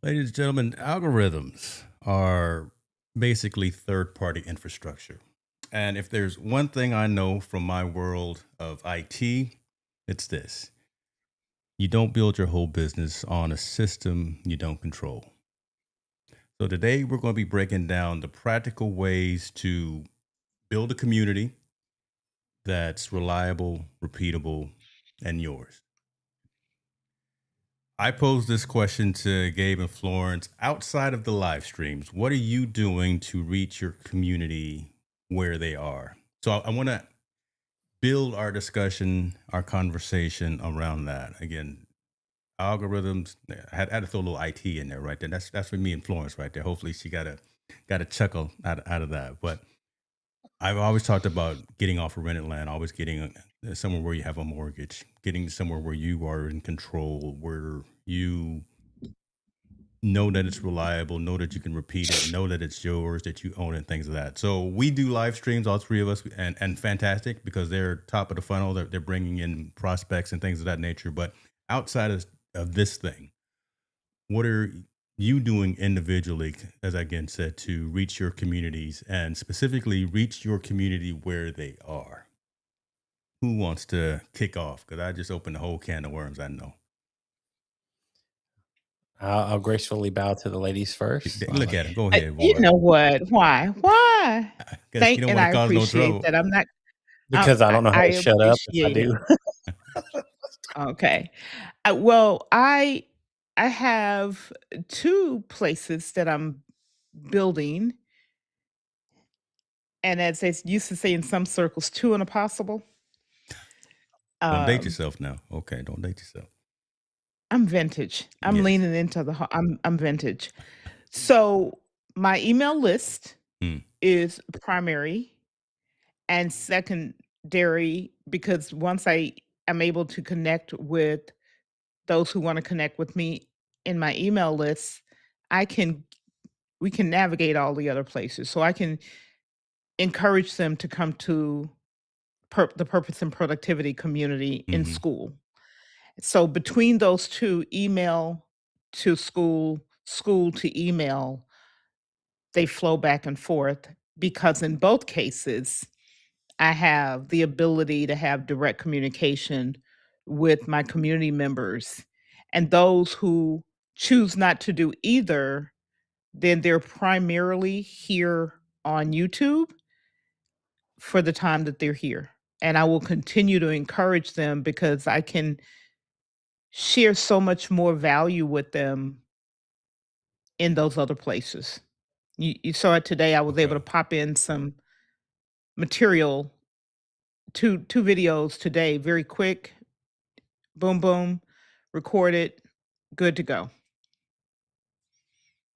Ladies and gentlemen, algorithms are basically third party infrastructure. And if there's one thing I know from my world of IT, it's this: you don't build your whole business on a system you don't control. So today we're going to be breaking down the practical ways to build a community that's reliable, repeatable, and yours. I posed this question to Gabe and Florence outside of the live streams. What are you doing to reach your community where they are? So I want to build our discussion, our conversation around that. Again, algorithms. I had to throw a little IT in there, right there. That's for me and Florence, right there. Hopefully, she got a chuckle out of that. But I've always talked about getting off of rented land, always getting somewhere where you have a mortgage, getting somewhere where you are in control, where you know that it's reliable, know that you can repeat it, know that it's yours, that you own it, things of that. So we do live streams, all three of us, and fantastic because they're top of the funnel. They're bringing in prospects and things of that nature. But outside of this thing, what are you doing individually, as I again said, to reach your communities and specifically reach your community where they are? Who wants to kick off? Because I just opened a whole can of worms, I know. I'll gracefully bow to the ladies first. Look at him. Go ahead, You boy. know what? Why? Why? Because you don't And want I to cause no appreciate trouble. that. I'm not. Because I don't know how I to shut up if I appreciate it. do. Okay. Well, I have two places that I'm building, and as they used to say in some circles, two and a possible. Don't date Um, yourself now. Okay, don't date yourself. I'm vintage. I'm Yes. leaning into I'm vintage. So my email list Mm, is primary and secondary because once I am able to connect with those who want to connect with me in my email list, I can we can navigate all the other places. So I can encourage them to come to the purpose and productivity community in hmm school. So between those two, email to school, school to email, they flow back and forth because in both cases, I have the ability to have direct communication with my community members. And those who choose not to do either, then they're primarily here on YouTube for the time that they're here. And I will continue to encourage them because I can share so much more value with them in those other places. You saw it today. I was able Okay. to pop in some material, two videos today, very quick, boom, boom, record it, good to go.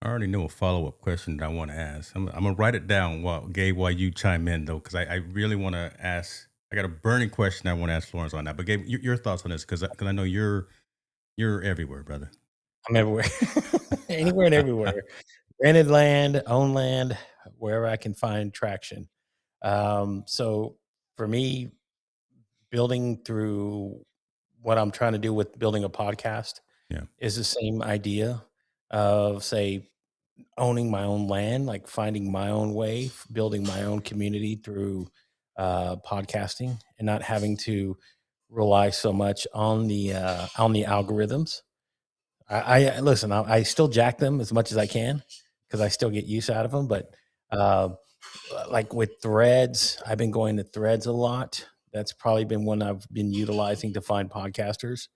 I already know a follow up question that I want to ask. I'm gonna write it down while Gabe, while you chime in though, because I really want to ask. I got a burning question I want to ask Florence on that. But Gabe, your thoughts on this, because I know you're everywhere, brother. I'm everywhere, anywhere and everywhere. Rented land, owned land, wherever I can find traction. So for me, building through what I'm trying to do with building a podcast Yeah. is the same idea of, say, owning my own land, like finding my own way, building my own community through podcasting, and not having to rely so much on the algorithms. I listen. I still jack them as much as I can because I still get use out of them. But uh, like with Threads, I've been going to Threads a lot. That's probably been one I've been utilizing to find podcasters.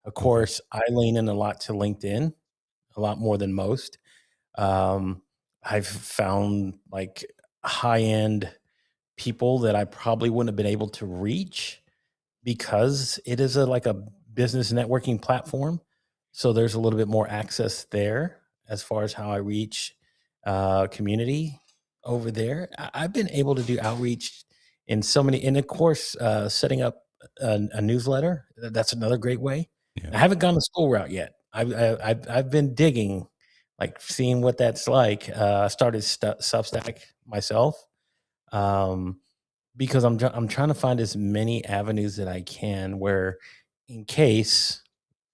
Of Okay. course, I lean in a lot to LinkedIn, a lot more than most. Um, I've found like high end people that I probably wouldn't have been able to reach because it is like a business networking platform. So there's a little bit more access there as far as how I reach community over there. I've been able to do outreach in so many, and of course, setting up a newsletter. That's another great way. Yeah. I haven't gone the school route yet. I've been digging, like seeing what that's like. I started Substack myself. Um, because I'm trying to find as many avenues that I can where, in case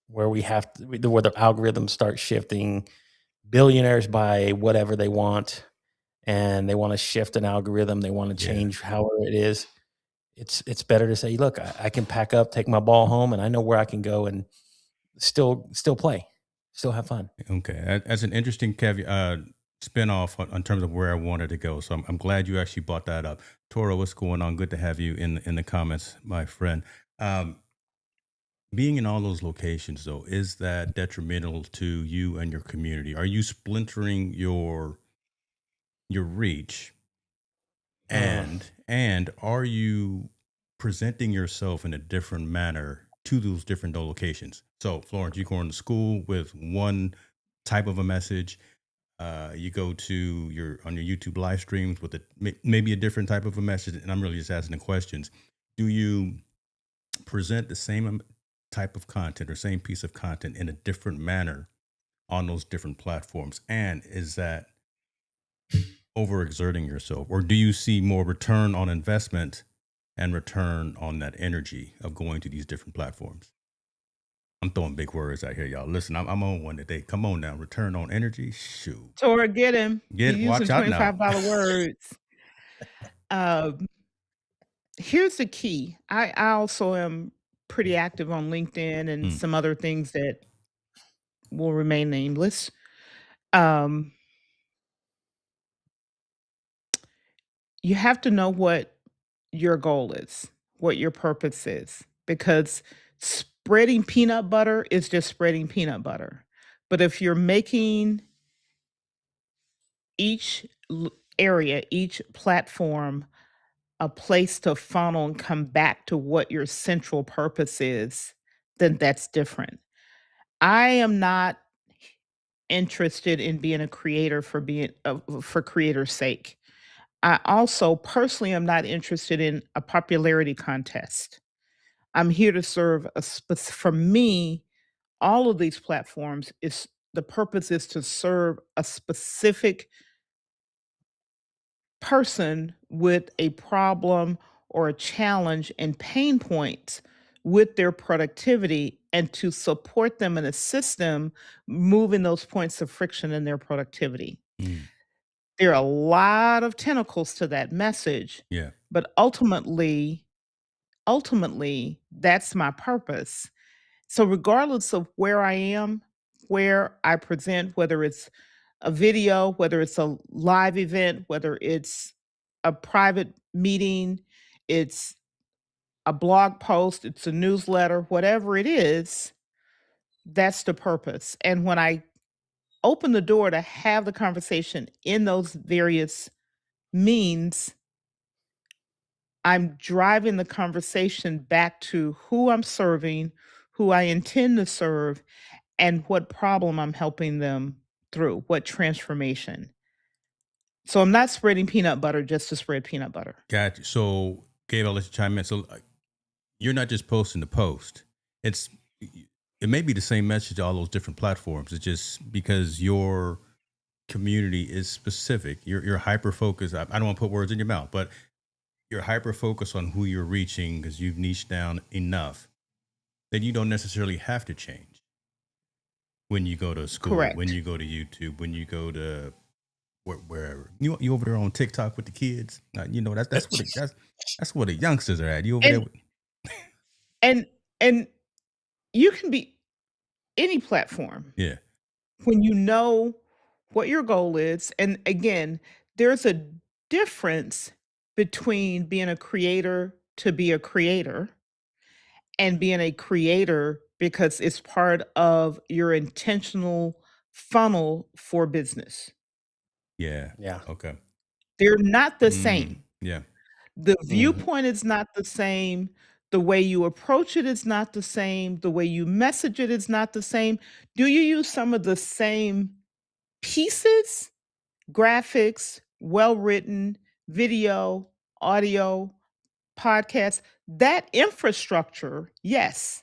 where we have to, where the algorithms start shifting, billionaires buy whatever they want, and they want to shift an algorithm. They want to Yeah. change however it is. It's better to say, look, I can pack up, take my ball home, and I know where I can go and still play, still have fun. Okay. That's an interesting spin-off on terms of where I wanted to go. So I'm glad you actually brought that up. Toro, what's going on? Good to have you in the comments, my friend. Um, Being in all those locations, though, is that detrimental to you and your community? Are you splintering your reach, Uh, and are you presenting yourself in a different manner to those different locations? So, Florence, you go into school with one type of a message. You go to your on your YouTube live streams with maybe a different type of a message. And I'm really just asking the questions. Do you present the same type of content or same piece of content in a different manner on those different platforms? And is that overexerting yourself, or do you see more return on investment and return on that energy of going to these different platforms? I'm throwing big words out here, y'all. Listen, I'm on one today. Come on now, return on energy. Shoot, Tora, get him. You're using watch out now. $25 words. Um, Here's the key. I also am pretty active on LinkedIn and Mm, some other things that will remain nameless. Um, you have to know what your goal is, what your purpose is, because spreading peanut butter is just spreading peanut butter. But if you're making each area, each platform, a place to funnel and come back to what your central purpose is, then that's different. I am not interested in being a creator for creator's sake. I also personally am not interested in a popularity contest. I'm here to serve for me, all of these platforms is the purpose is to serve a specific person with a problem or a challenge and pain points with their productivity and to support them and assist them moving those points of friction in their productivity. mm, There are a lot of tentacles to that message, yeah, but ultimately that's my purpose. So regardless of where I am, where I present, whether it's a video, whether it's a live event, whether it's a private meeting, it's a blog post, it's a newsletter, whatever it is, that's the purpose. And when I open the door to have the conversation in those various means, I'm driving the conversation back to who I'm serving, who I intend to serve, and what problem I'm helping them through, what transformation. So I'm not spreading peanut butter just to spread peanut butter. got you. So, Gabe, I'll let you chime in. So, you're not just posting the post. It's it may be the same message to all those different platforms. It's just because your community is specific. You're hyper focused. I don't want to put words in your mouth, but you're hyper focused on who you're reaching because you've niched down enough that you don't necessarily have to change when you go to school, when Correct. you go to YouTube, when you go to wherever. You over there on TikTok with the kids. That's where the youngsters are at. You over there And with, and and you can be any platform yeah, when you know what your goal is. And again, there's a difference between being a creator to be a creator and being a creator because it's part of your intentional funnel for business. yeah, yeah. okay, They're not the mm, same. yeah, The Mhm. viewpoint is not the same. The way you approach it is not the same. The way you message it is not the same. Do you use some of the same pieces? Graphics, well written, video, audio, podcast, that infrastructure, yes.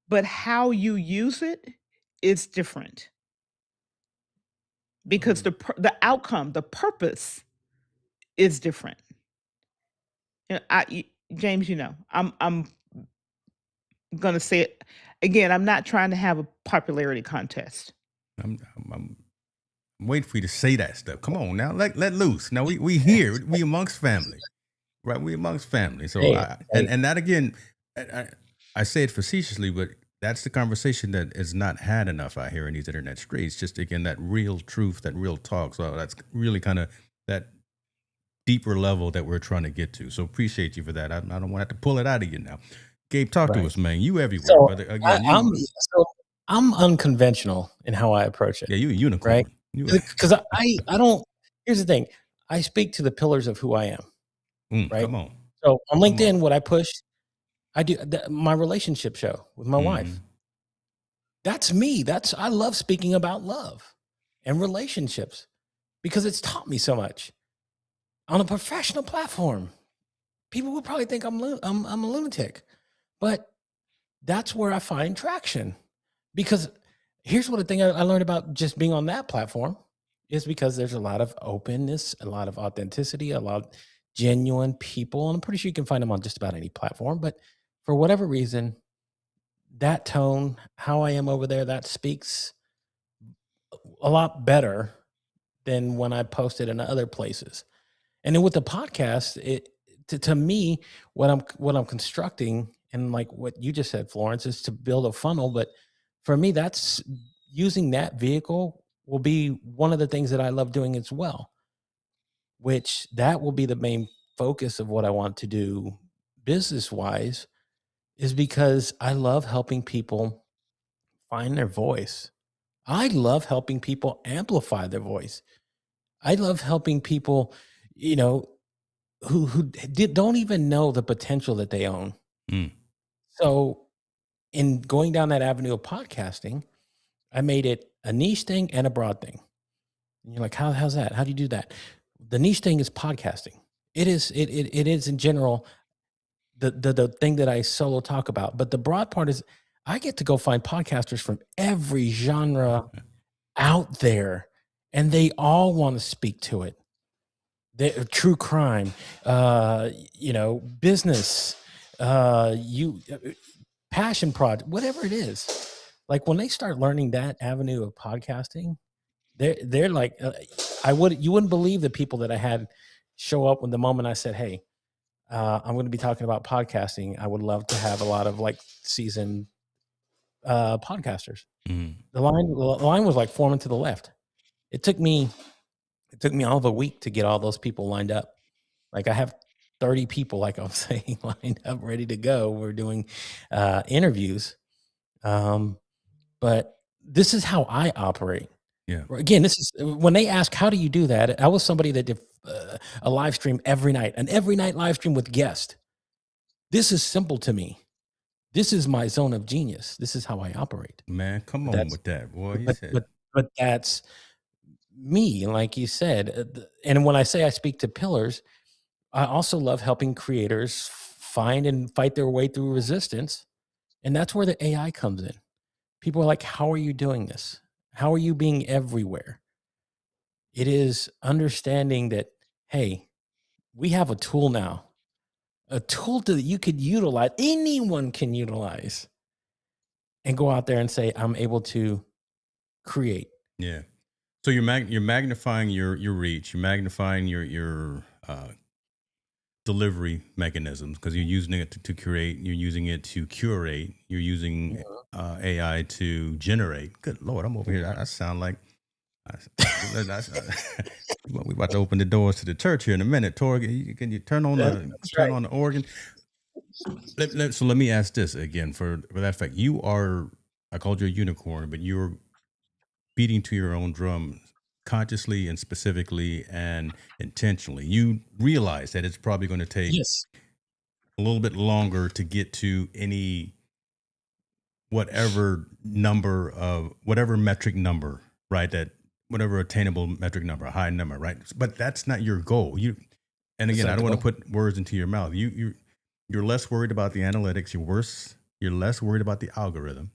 But how you use it is different because Mm. the outcome, the purpose is different. James, I'm gonna say it again. I'm not trying to have a popularity contest. I'm waiting for you to say that stuff. Come on now, let loose. Now we here, we amongst family, right? We amongst family. So Hey, hey, and that again, I say it facetiously, but that's the conversation that is not had enough out here in these internet streets. Just again, that real truth, that real talk. So that's really kind of that deeper level that we're trying to get to. So appreciate you for that. I don't want to have to pull it out of you now. Gabe, talk to right. us, man. You everywhere, So brother. Again, so I'm unconventional in how I approach it, yeah, you a right? unicorn. Because I don't. Here's the thing. I speak to the pillars of who I am, right? Come on. So on Come on. LinkedIn, what I push, I do my relationship show with my wife. That's me. I love speaking about love and relationships because it's taught me so much on a professional platform. People would probably think I'm a lunatic, but that's where I find traction. Because here's what the thing I learned about just being on that platform is because there's a lot of openness, a lot of authenticity, a lot of genuine people. And I'm pretty sure you can find them on just about any platform. But for whatever reason, that tone, how I am over there, that speaks a lot better than when I posted in other places. And then with the podcast, it to me, what I'm constructing, and like what you just said, Florence, is to build a funnel. But for me, that's using that vehicle will be one of the things that I love doing as well, which that will be the main focus of what I want to do business wise, is because I love helping people find their voice. I love helping people amplify their voice. I love helping people, you know, who don't even know the potential that they own. Mm. So in going down that avenue of podcasting, I made it a niche thing and a broad thing. And you're like, how's that? How do you do that? The niche thing is podcasting. It is in general the thing that I solo talk about. But the broad part is I get to go find podcasters from every genre out there, and they all want to speak to it. True crime, business, passion project, whatever it is. Like when they start learning that avenue of podcasting, they're like, you wouldn't believe the people that I had show up when the moment I said, "Hey, I'm going to be talking about podcasting. I would love to have a lot of like seasoned podcasters." The line was like forming to the left. It took me all of a week to get all those people lined up. Like I have 30 people, like I'm saying, lined up, ready to go. We're doing interviews. But this is how I operate. Yeah. Again, this is when they ask, how do you do that? I was somebody that did a live stream every night, an every night live stream with guests. This is simple to me. This is my zone of genius. This is how I operate. Man, come on with that, boy. You said But that's me, like you said. And when I say I speak to pillars, I also love helping creators find and fight their way through resistance. And that's where the AI comes in. People are like, how are you doing this? How are you being everywhere? It is understanding that, hey, we have a tool now, a tool that you could utilize, anyone can utilize, and go out there and say, I'm able to create. yeah. So you're magnifying your reach, you're magnifying your delivery mechanisms because you're using it to create, you're using it to curate, you're using AI to generate. Good Lord, I'm over here. I sound like we about to open the doors to the church here in a minute. Tor, can you turn on on the organ? So let me ask this again for that fact. You are, I called you a unicorn, but you're beating to your own drum consciously and specifically and intentionally. You realize that it's probably going to take a little bit longer to get to any whatever metric number, right? That whatever attainable metric number, a high number, right? But that's not your goal. And again, I don't want to put words into your mouth. You're less worried about the analytics. You're less worried about the algorithm.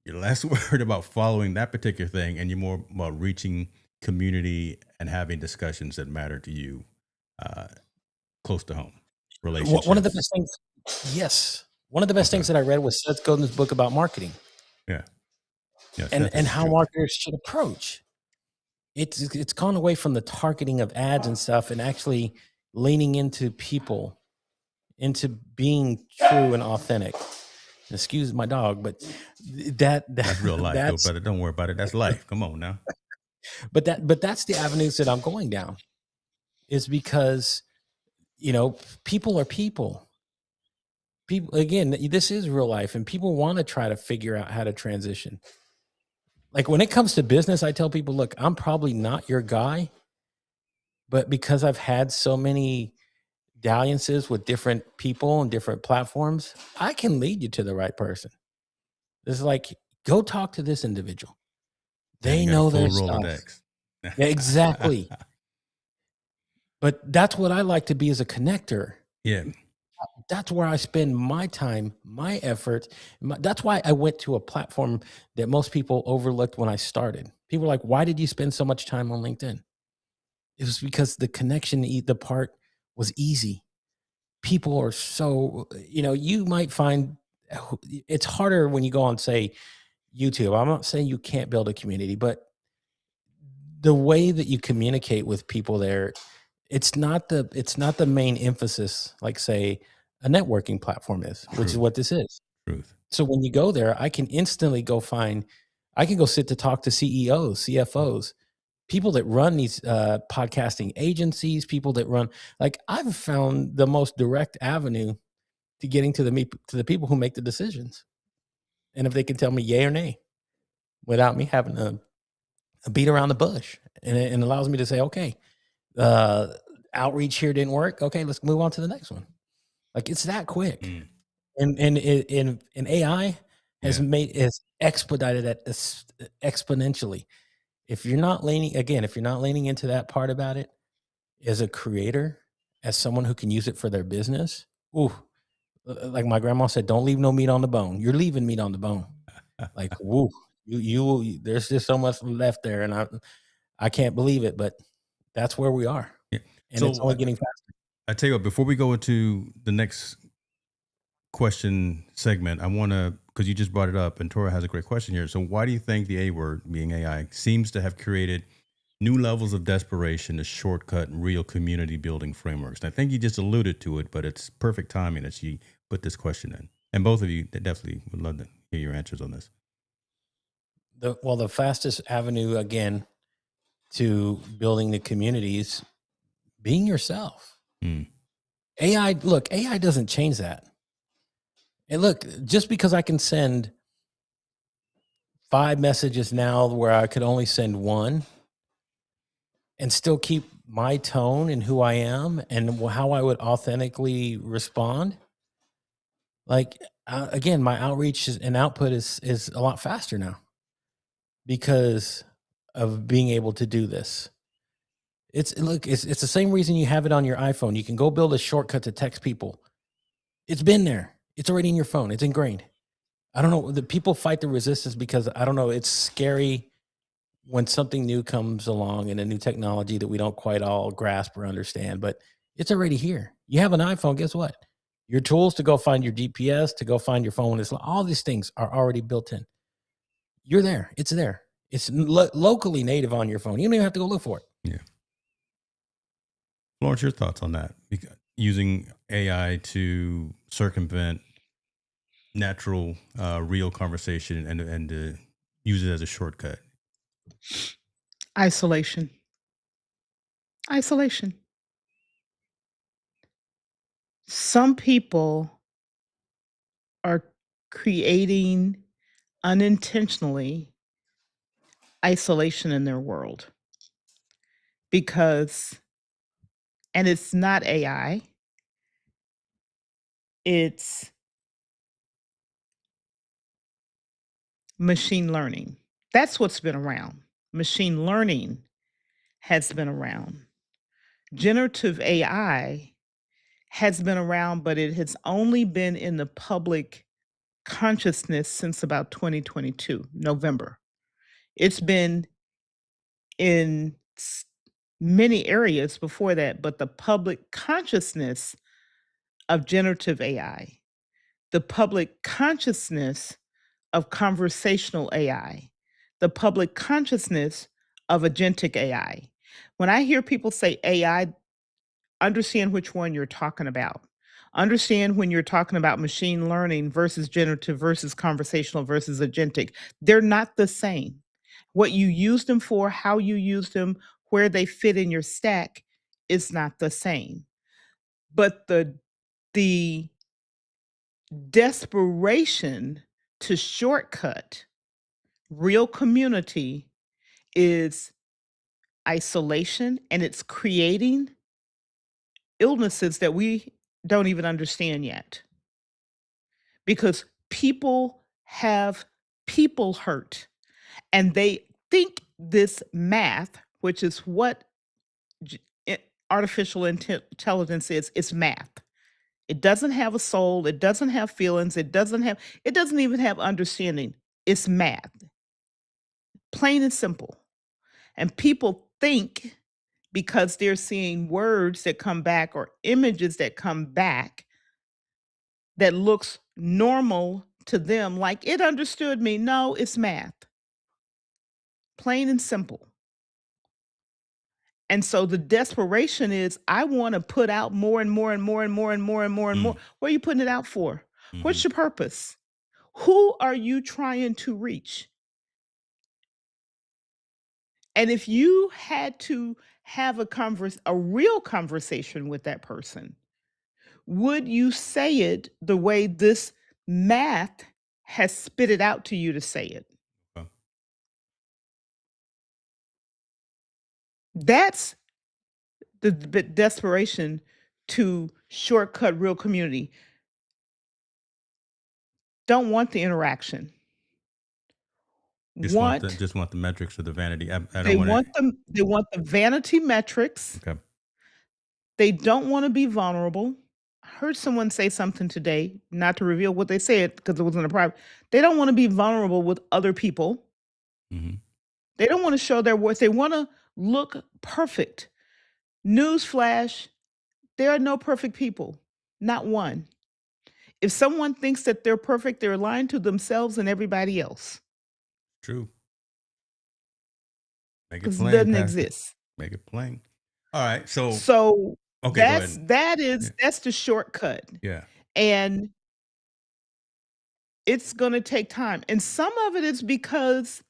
You're less worried about following that particular thing, and you're more about reaching community and having discussions that matter to you, close to home. Relationships. One of the best things, yes. One of the best things that I read was Seth Godin's book about marketing. Yeah. And how marketers should approach. it's gone away from the targeting of ads and stuff, and actually leaning into people, into being true and authentic. Excuse my dog, but That's real life, though, that's brother. Don't worry about it. That's life. Come on now. but that's the avenues that I'm going down, is because, you know, people are people. People, again, this is real life, and people want to try to figure out how to transition. Like when it comes to business, I tell people, look, I'm probably not your guy, but because I've had so many dalliances with different people and different platforms, I can lead you to the right person. It's like, go talk to this individual. And They you got a know full their stuff. Rolodex. Yeah, exactly. But that's what I like to be, as a connector. Yeah. That's where I spend my time, my effort. That's why I went to a platform that most people overlooked when I started. People are like, why did you spend so much time on LinkedIn? It was because the connection, the part was easy. People are so, you know, you might find it's harder when you go on, say, YouTube. I'm not saying you can't build a community, but the way that you communicate with people there, it's not the main emphasis, like, say, a networking platform is, which is Truth. what this is. Truth. So when you go there, I can instantly I can go sit to talk to CEOs, CFOs, people that run these podcasting agencies, people that run, like, I've found the most direct avenue to getting to the people who make the decisions. And if they can tell me yay or nay without me having a beat around the bush, and it allows me to say, okay, uh, outreach here didn't work. Okay, let's move on to the next one. Like, it's that quick. Mm. And AI has Yeah. has expedited it exponentially. If you're not leaning into that part about it, as a creator, as someone who can use it for their business, ooh, like my grandma said, don't leave no meat on the bone. You're leaving meat on the bone. Like, woo, there's just so much left there, and I can't believe it, but that's where we are, Yeah. and it's So only getting faster. I tell you what, before we go into the next question segment, I want to, because you just brought it up, and Tora has a great question here. So why do you think the A word, being AI, seems to have created new levels of desperation to shortcut real community building frameworks? And I think you just alluded to it, but it's perfect timing that you put this question in. And both of you definitely would love to hear your answers on this. The fastest avenue, again, to building the communities, being yourself. Mm. AI doesn't change that. And look, just because I can send 5 messages now where I could only send 1, and still keep my tone and who I am and how I would authentically respond, like, again, my outreach and output is a lot faster now because of being able to do this. It's the same reason you have it on your iPhone. You can go build a shortcut to text people. It's been there. It's already in your phone. It's ingrained. I don't know. The people fight the resistance because, I don't know, it's scary when something new comes along and a new technology that we don't quite all grasp or understand, but it's already here. You have an iPhone, guess what? Your tools to go find your GPS, to go find your phone, all these things are already built in. You're there. It's there. It's locally native on your phone. You don't even have to go look for it. Yeah. Florence, your thoughts on that? Using AI to circumvent natural, real conversation and use it as a shortcut. Isolation. Isolation. Some people are creating unintentionally isolation in their world because, and it's not AI, it's machine learning. That's what's been around. Machine learning has been around. Generative AI has been around, but it has only been in the public consciousness since about 2022, November. It's been in many areas before that, but the public consciousness of generative AI, the public consciousness of conversational AI, the public consciousness of agentic AI. When I hear people say AI, understand which one you're talking about. Understand when you're talking about machine learning versus generative versus conversational versus agentic. They're not the same. What you use them for, how you use them, where they fit in your stack is not the same. But the desperation to shortcut real community is isolation, and it's creating illnesses that we don't even understand yet, because people have people hurt, and they think this math, which is what j- artificial intelligence is, it's math. It doesn't have a soul, it doesn't have feelings, it doesn't even have understanding. It's math, plain and simple. And people think, because they're seeing words that come back or images that come back that looks normal to them, like it understood me. No, it's math, plain and simple. And so the desperation is, I want to put out more and more and more and more and more and more and more. Mm. What are you putting it out for? What's Mhm. your purpose? Who are you trying to reach? And if you had to have a real conversation with that person, would you say it the way this math has spit it out to you to say it? Okay. That's the desperation to shortcut real community. Don't want the interaction. Want Just want the metrics or the vanity. I they don't want want to. them they want the vanity metrics. Okay. They don't want to be vulnerable. I heard someone say something today, not to reveal what they said because it wasn't a private. They don't want to be vulnerable with other people. Hmm. They don't want to show their worth. They want to look perfect. Newsflash, there are no perfect people, not one. If someone thinks that they're perfect, they're lying to themselves and everybody else, True. Make it because it plain, doesn't Pastor. exist. Make it plain. All right. So, So okay, go ahead. Yeah. that's the shortcut. Yeah. And it's going to take time. And some of it is because,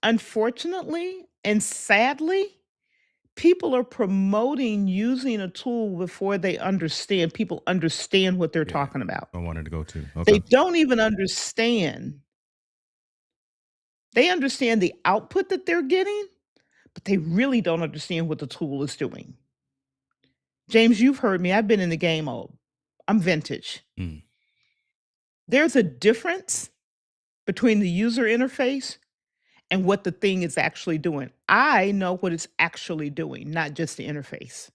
unfortunately and sadly, people are promoting using a tool before they understand. People understand what they're Yeah. talking about. I wanted to go to. They Okay. don't even understand. They understand the output that they're getting, but they really don't understand what the tool is doing. James, you've heard me. I've been in the game old. I'm vintage. Mm. There's a difference between the user interface and what the thing is actually doing. I know what it's actually doing, not just the interface.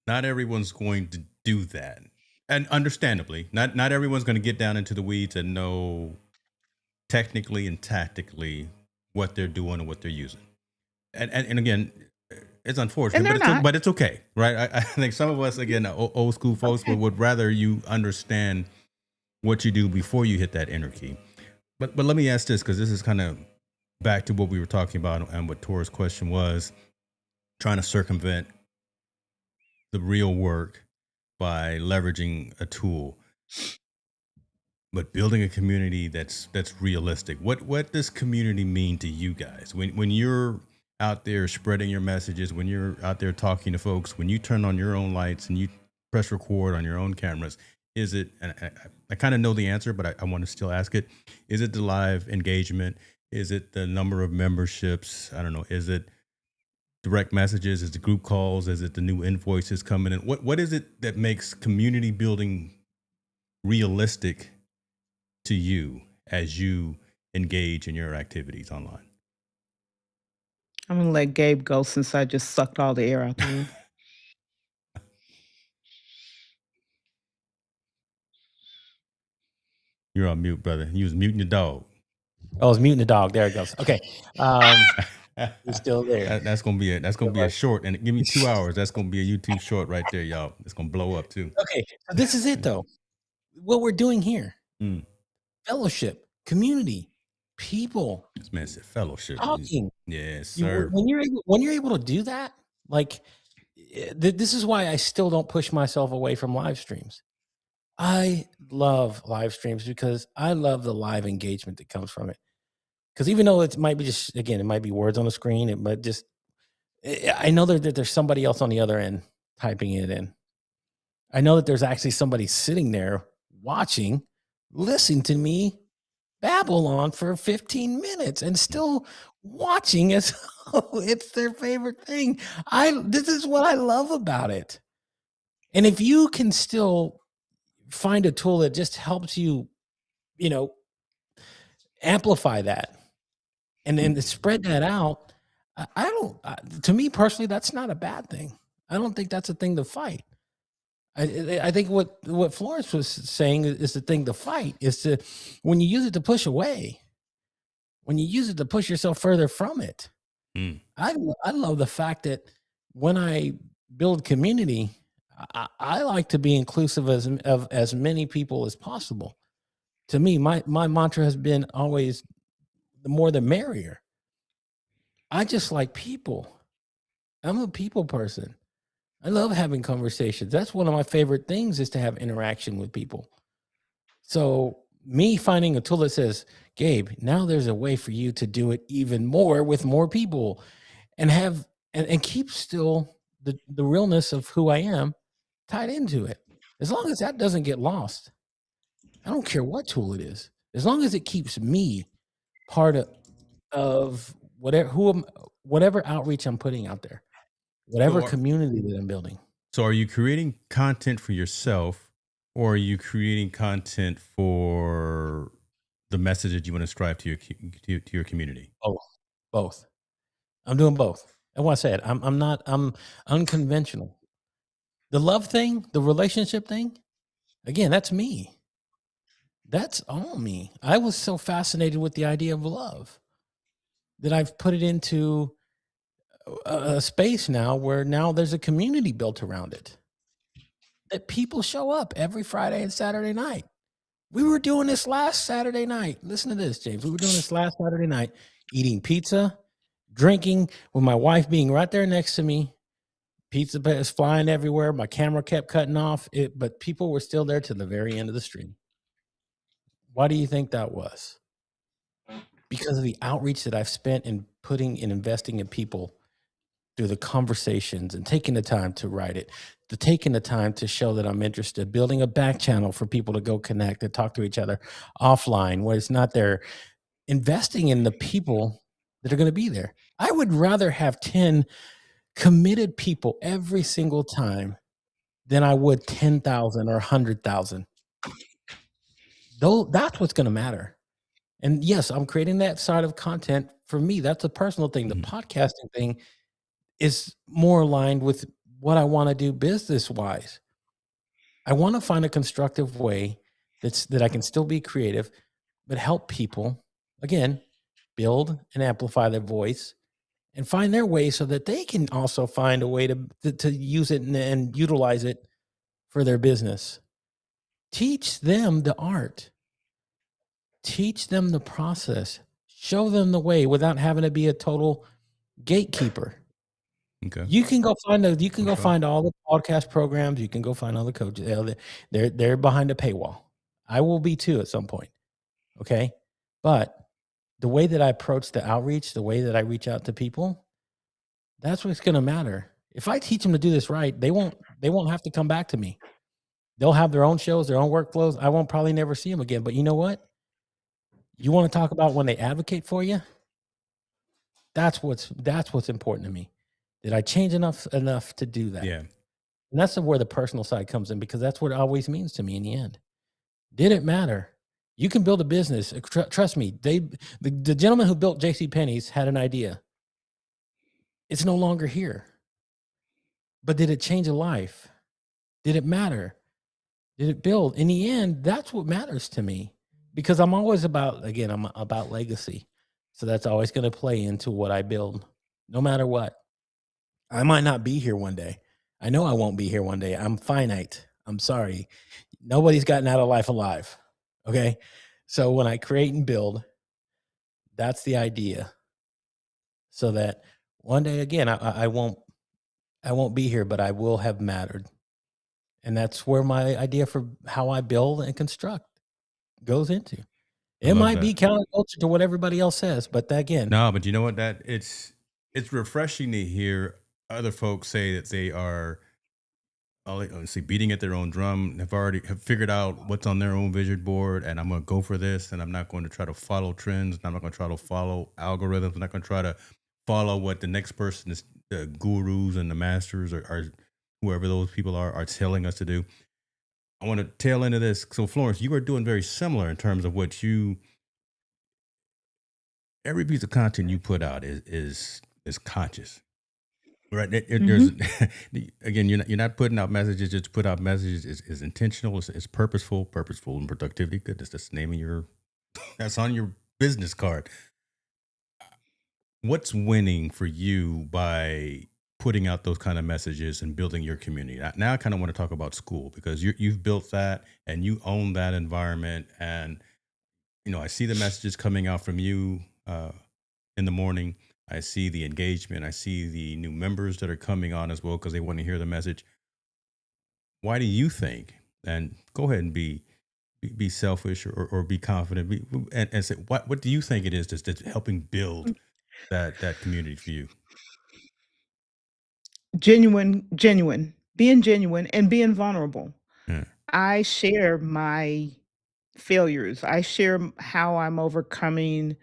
Not everyone's going to do that, and understandably, not everyone's going to get down into the weeds and know technically and tactically what they're doing and what they're using. And again, it's And unfortunate, they're not. but it's okay, right? I think some of us, again, old school folks, Okay. would rather you understand what you do before you hit that enter key. But let me ask this, because this is kind of back to what we were talking about and what Tor's question was, trying to circumvent the real work by leveraging a tool, but building a community that's realistic. What does community mean to you guys when you're out there spreading your messages, when you're out there talking to folks, when you turn on your own lights and you press record on your own cameras? Is it, and I kind of know the answer, but I want to still ask it, is it the live engagement? Is it the number of memberships? I don't know. Is it direct messages? Is it group calls? Is it the new invoices coming in? What is it that makes community building realistic to you as you engage in your activities online? I'm going to let Gabe go since I just sucked all the air out the room. You're on mute, brother. You was muting your dog. Oh, I was muting the dog. There it goes. Okay. He's still there. That's gonna be it. That's gonna be a short. And give me 2 hours. That's gonna be a YouTube short right there, y'all. It's gonna blow up too. Okay. So this is it though. What we're doing here. Mm. Fellowship, community. people This man said fellowship. talking. Yes, You sir. when you're able to do that, like this is why I still don't push myself away from live streams. I love live streams because I love the live engagement that comes from it. Because even though it might be just again, it might be words on the screen, it might just I know that there's somebody else on the other end typing it in. I know that there's actually somebody sitting there watching, listening to me babble on for 15 minutes and still watching as though it's their favorite thing. I This is what I love about it. And if you can still find a tool that just helps you, you know, amplify that and then to spread that out, I don't to me personally that's not a bad thing. I don't think that's a thing to fight. I think what Florence was saying is the thing to fight is to when you use it to push away, when you use it to push yourself further from it. Mm. I love the fact that when I build community, I like to be inclusive of as many people as possible. To me, my mantra has been always the more the merrier. I just like people. I'm a people person. I love having conversations. That's one of my favorite things is to have interaction with people. So me finding a tool that says, Gabe, now there's a way for you to do it even more with more people and have and keep still the realness of who I am tied into it. As long as that doesn't get lost, I don't care what tool it is. As long as it keeps me part of whatever outreach I'm putting out there, whatever So, community that I'm building. so are you creating content for yourself, or are you creating content for the message that you want to strive to your community? Both. Both. I'm doing both. And what I said, I'm unconventional. The love thing, the relationship thing, again, that's me. That's all me. I was so fascinated with the idea of love that I've put it into a space now where now there's a community built around it. That people show up every Friday and Saturday night. We were doing this last Saturday night. Listen to this, James. We were doing this last Saturday night, eating pizza, drinking, with my wife being right there next to me. Pizza is flying everywhere. My camera kept cutting off, but people were still there to the very end of the stream. Why do you think that was? Because of the outreach that I've spent in putting and investing in people through the conversations and taking the time to write it, to taking the time to show that I'm interested, building a back channel for people to go connect and talk to each other offline where it's not there, investing in the people that are going to be there. I would rather have 10 committed people every single time than I would 10,000 or 100,000. Though that's what's going to matter. And yes, I'm creating that side of content. For me, that's a personal thing. The Mhm. podcasting thing is more aligned with what I want to do business wise. I want to find a constructive way that I can still be creative, but help people again build and amplify their voice and find their way so that they can also find a way to use it and utilize it for their business. Teach them the art. Teach them the process. Show them the way without having to be a total gatekeeper. Okay. You can go Okay. find all the podcast programs. You can go find all the coaches. They're behind a paywall. I will be too at some point. Okay, but the way that I approach the outreach, the way that I reach out to people, that's what's going to matter. If I teach them to do this right, they won't have to come back to me. They'll have their own shows, their own workflows. I won't probably never see them again. But you know what? You want to talk about when they advocate for you? That's what's important to me. Did I change enough to do that? Yeah. And that's where the personal side comes in because that's what it always means to me in the end. Did it matter? You can build a business. Trust me. The gentleman who built J.C. Penney's had an idea. It's no longer here. But did it change a life? Did it matter? Did it build? In the end, that's what matters to me because I'm always I'm about legacy. So that's always going to play into what I build, no matter what. I might not be here one day. I know I won't be here one day. I'm finite. I'm sorry. Nobody's gotten out of life alive. Okay. So when I create and build, That's the idea. So that one day again, I won't be here, but I will have mattered. And that's where my idea for how I build and construct goes into. I It love might that. be counterculture to what everybody else says, but again, No, but you know what? That it's refreshing to hear other folks say that they are, let's see, beating at their own drum, have figured out what's on their own vision board, and I'm gonna go for this, and I'm not going to try to follow trends, and I'm not gonna try to follow algorithms, I'm not gonna try to follow what the next person is, the gurus and the masters are whoever those people are telling us to do. I want to tail into this. So Florence, you are doing very similar in terms of what you every piece of content you put out is conscious. Right. There's Mhm. again, you're not putting out messages just to put out messages. Is intentional. It's purposeful, and productivity. Goodness, that's the name of your. That's on your business card. What's winning for you by putting out those kind of messages and building your community? Now I kind of want to talk about school because you've built that and you own that environment. And I see the messages coming out from you in the morning. I see the engagement. I see the new members that are coming on as well because they want to hear the message. Why do you think? And go ahead and be selfish or be confident. And say what do you think it is that's helping build that community for you? Genuine, and being vulnerable. Yeah. I share my failures. I share how I'm overcoming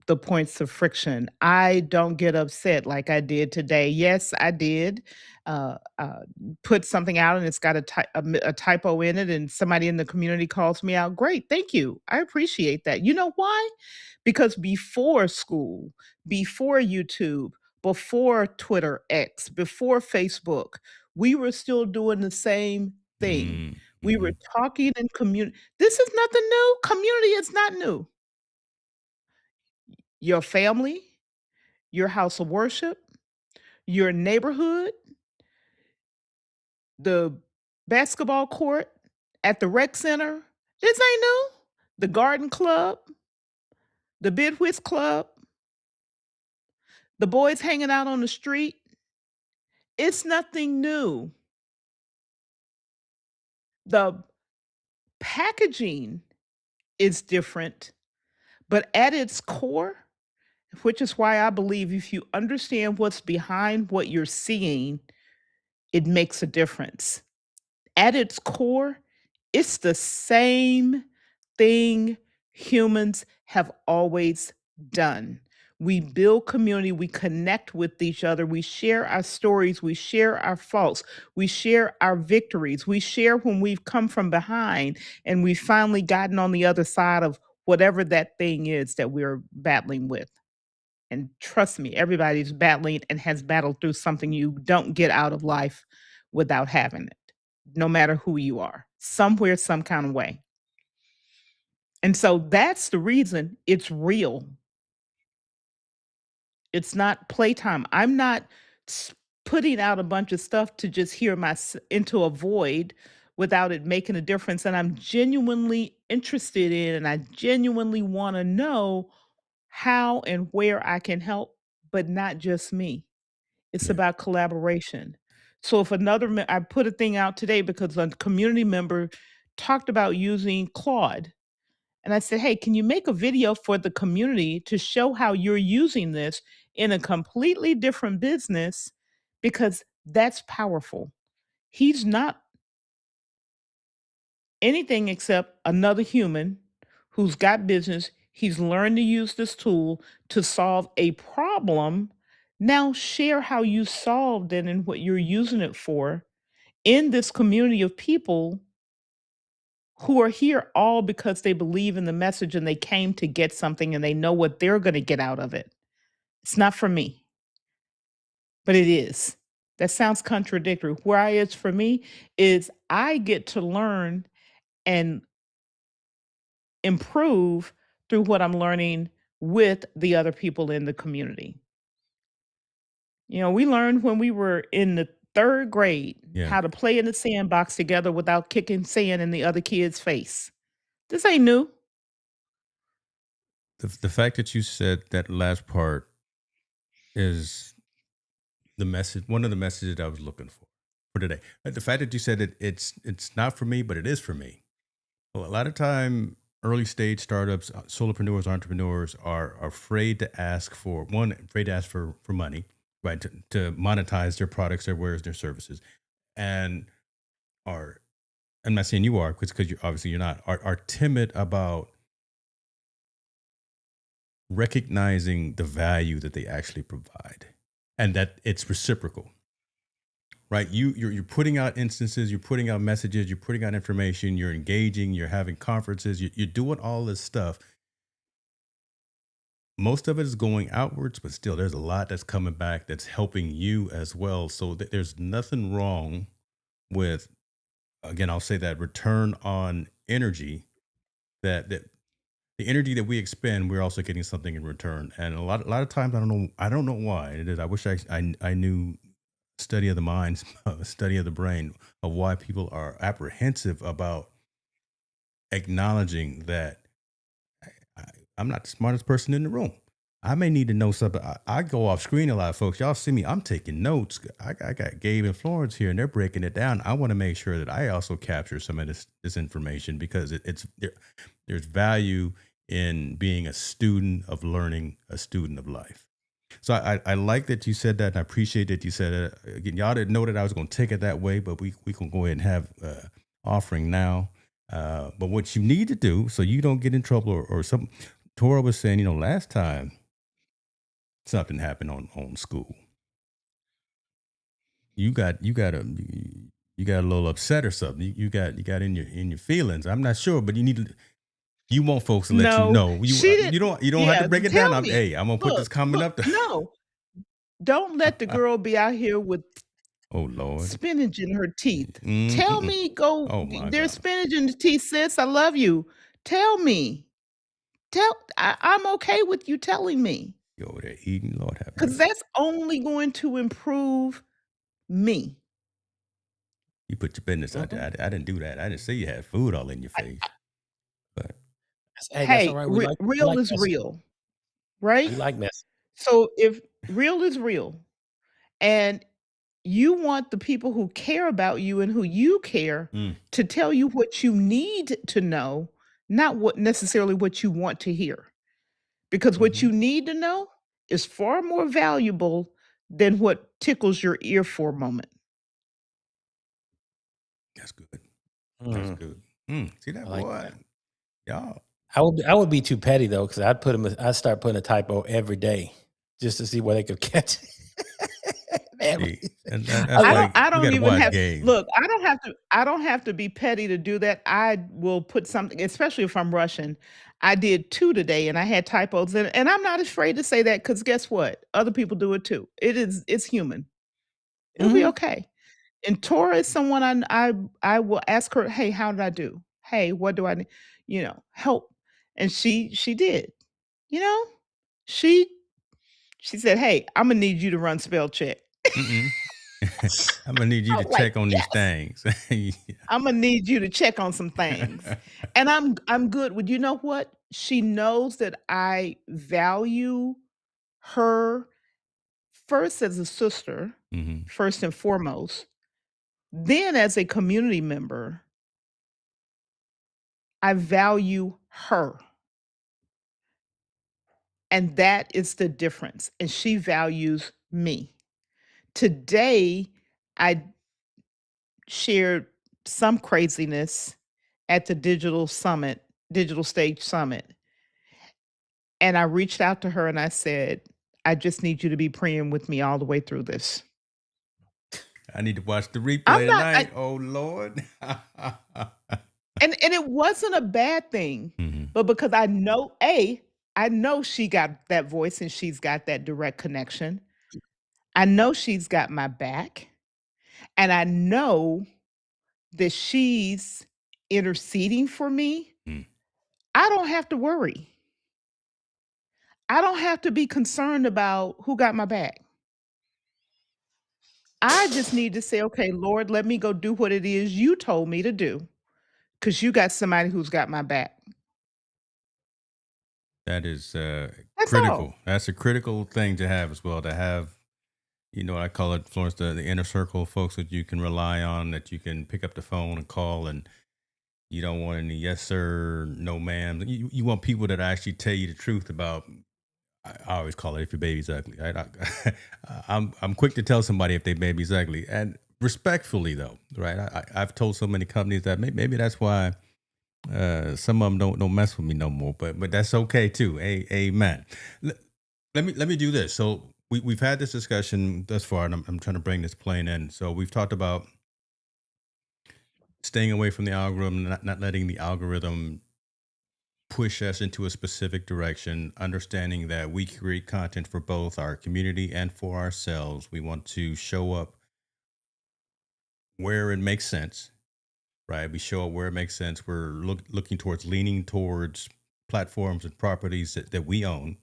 the points of friction. I don't get upset like I did today. Yes, I did put something out and it's got a typo in it, and somebody in the community calls me out. Great, thank you. I appreciate that. You know why? Because before school, before YouTube, before Twitter X, before Facebook, we were still doing the same thing. We were Mm-hmm. talking in community. This is nothing new. Community is not new. Your family, your house of worship, your neighborhood, the basketball court at the rec center. This ain't new. The garden club, the bid whist club, the boys hanging out on the street. It's nothing new. The packaging is different, but at its core, which is why I believe if you understand what's behind what you're seeing, it makes a difference. At its core, it's the same thing humans have always done. We build community, we connect with each other, we share our stories, we share our faults, we share our victories, we share when we've come from behind and we've finally gotten on the other side of whatever that thing is that we're battling with. And trust me, everybody's battling and has battled through something. You don't get out of life without having it, no matter who you are, somewhere, some kind of way. And so that's the reason it's real. It's not playtime. I'm not putting out a bunch of stuff to just hear into a void without it making a difference. And I'm genuinely interested in, and I genuinely want to know how and where I can help, but not just me. It's Yeah. about collaboration. So if I put a thing out today because a community member talked about using Claude. And I said, hey, can you make a video for the community to show how you're using this in a completely different business? Because that's powerful. He's not anything except another human who's got business. He's learned to use this tool to solve a problem. Now share how you solved it and what you're using it for in this community of people who are here all because they believe in the message and they came to get something and they know what they're going to get out of it. It's not for me, but it is. That sounds contradictory. Why it's for me is I get to learn and improve through what I'm learning with the other people in the community. We learned when we were in the third grade Yeah. how to play in the sandbox together without kicking sand in the other kid's face. This ain't new. The fact that you said that last part is the message. One of the messages that I was looking for today. The fact that you said it's not for me, but it is for me. Well, a lot of time, early stage startups, solopreneurs, entrepreneurs are afraid to ask for one, afraid to ask for money, right? To monetize their products, their wares, their services, and are. I'm not saying you are, because you obviously you're not. Are timid about recognizing the value that they actually provide, and that it's reciprocal, right? You're putting out instances, you're putting out messages, you're putting out information, you're engaging, you're having conferences, you're doing all this stuff. Most of it is going outwards, but still there's a lot that's coming back that's helping you as well. So there's nothing wrong with, again, I'll say that return on energy, that the energy that we expend, we're also getting something in return. And a lot of times I don't know why it is. I wish I knew study of the mind, study of the brain, of why people are apprehensive about acknowledging that I, I'm not the smartest person in the room. I may need to know something. I go off screen a lot, folks. Y'all see me. I'm taking notes. I got Gabe and Florence here, and they're breaking it down. I want to make sure that I also capture some of this information, because there's value in being a student of learning, a student of life. So I like that you said that, and I appreciate that you said it. Again, y'all didn't know that I was going to take it that way, but we can go ahead and have offering now. But what you need to do, so you don't get in trouble, or some, Tora was saying, last time something happened on school, you got a little upset or something. You got in your feelings. I'm not sure, but you want folks to let you No, know. she didn't. You don't have to Yeah, break it down. tell me. I'm gonna put this Look, comment look, up there. no, don't let the girl be out here with Oh Lord. spinach in her teeth. Tell Mm-mm. me, go, Oh my there's God. spinach in the teeth, sis. I love you. Tell me. I'm okay with you telling me, You over there eating, Lord have because mercy. that's only going to improve me. You put your business out there. Mhm. I didn't do that. I didn't say you had food all in your face. But Hey, that's all Hey, right. We real like is messy. real, right? We like messy. So if real is real, and you want the people who care about you and who you care mm, to tell you what you need to know, not what necessarily what you want to hear. Because what hmm you need to know is far more valuable than what tickles your ear for a moment. that's good. That's Mm, good. See I that, like boy? that. Y'all. I would be too petty though, because I'd start putting a typo every day just to see where they could catch it. Every, See, and that's I I would, don't why I we don't got to even watch have Gabe. look, I don't have to be petty to do that. I will put something, especially if I'm rushing. I did 2 today and I had typos, and I'm not afraid to say that, cuz guess what? Other people do it too. It's human. It'll be Mhm. okay. And Tora is someone I will ask her, "Hey, how did I do? Hey, what do I need? Help." And she did. You know? She she said, "Hey, I'm gonna need you to run spell check." Mm-mm. I'm gonna need you I to was like, check on these "Yes. things. I'm gonna need you to check on some things." And I'm good with, you know what? She knows that I value her first as a sister, hmm first and foremost. Then as a community member, I value her. And that is the difference. And she values me. Today, I shared some craziness at the digital stage summit. And I reached out to her and I said, I just need you to be praying with me all the way through this. I need to watch the I'm replay not, tonight. Oh Lord. and it wasn't a bad thing, hmm but because I know she got that voice and she's got that direct connection. I know she's got my back. And I know that she's interceding for me. mm I don't have to worry. I don't have to be concerned about who got my back. I just need to say, okay, Lord, let me go do what it is you told me to do because you got somebody who's got my back. That is That's critical. all. That's a critical thing to have as well. To have, I call it, Florence, the inner circle of folks that you can rely on, that you can pick up the phone and call, and you don't want any yes sir, no ma'am. You want people that actually tell you the truth about. I always call it, if your baby's ugly. Right? I'm quick to tell somebody if their baby's ugly, and respectfully though, right? I've told so many companies that maybe that's why some of them don't mess with me no more. But that's okay too. Amen. L- let me do this. So we've had this discussion thus far, and I'm trying to bring this plane in. So we've talked about staying away from the algorithm, not letting the algorithm push us into a specific direction, understanding that we create content for both our community and for ourselves. We want to show up where it makes sense, right? We show up where it makes sense. We're looking towards leaning towards platforms and properties that we own.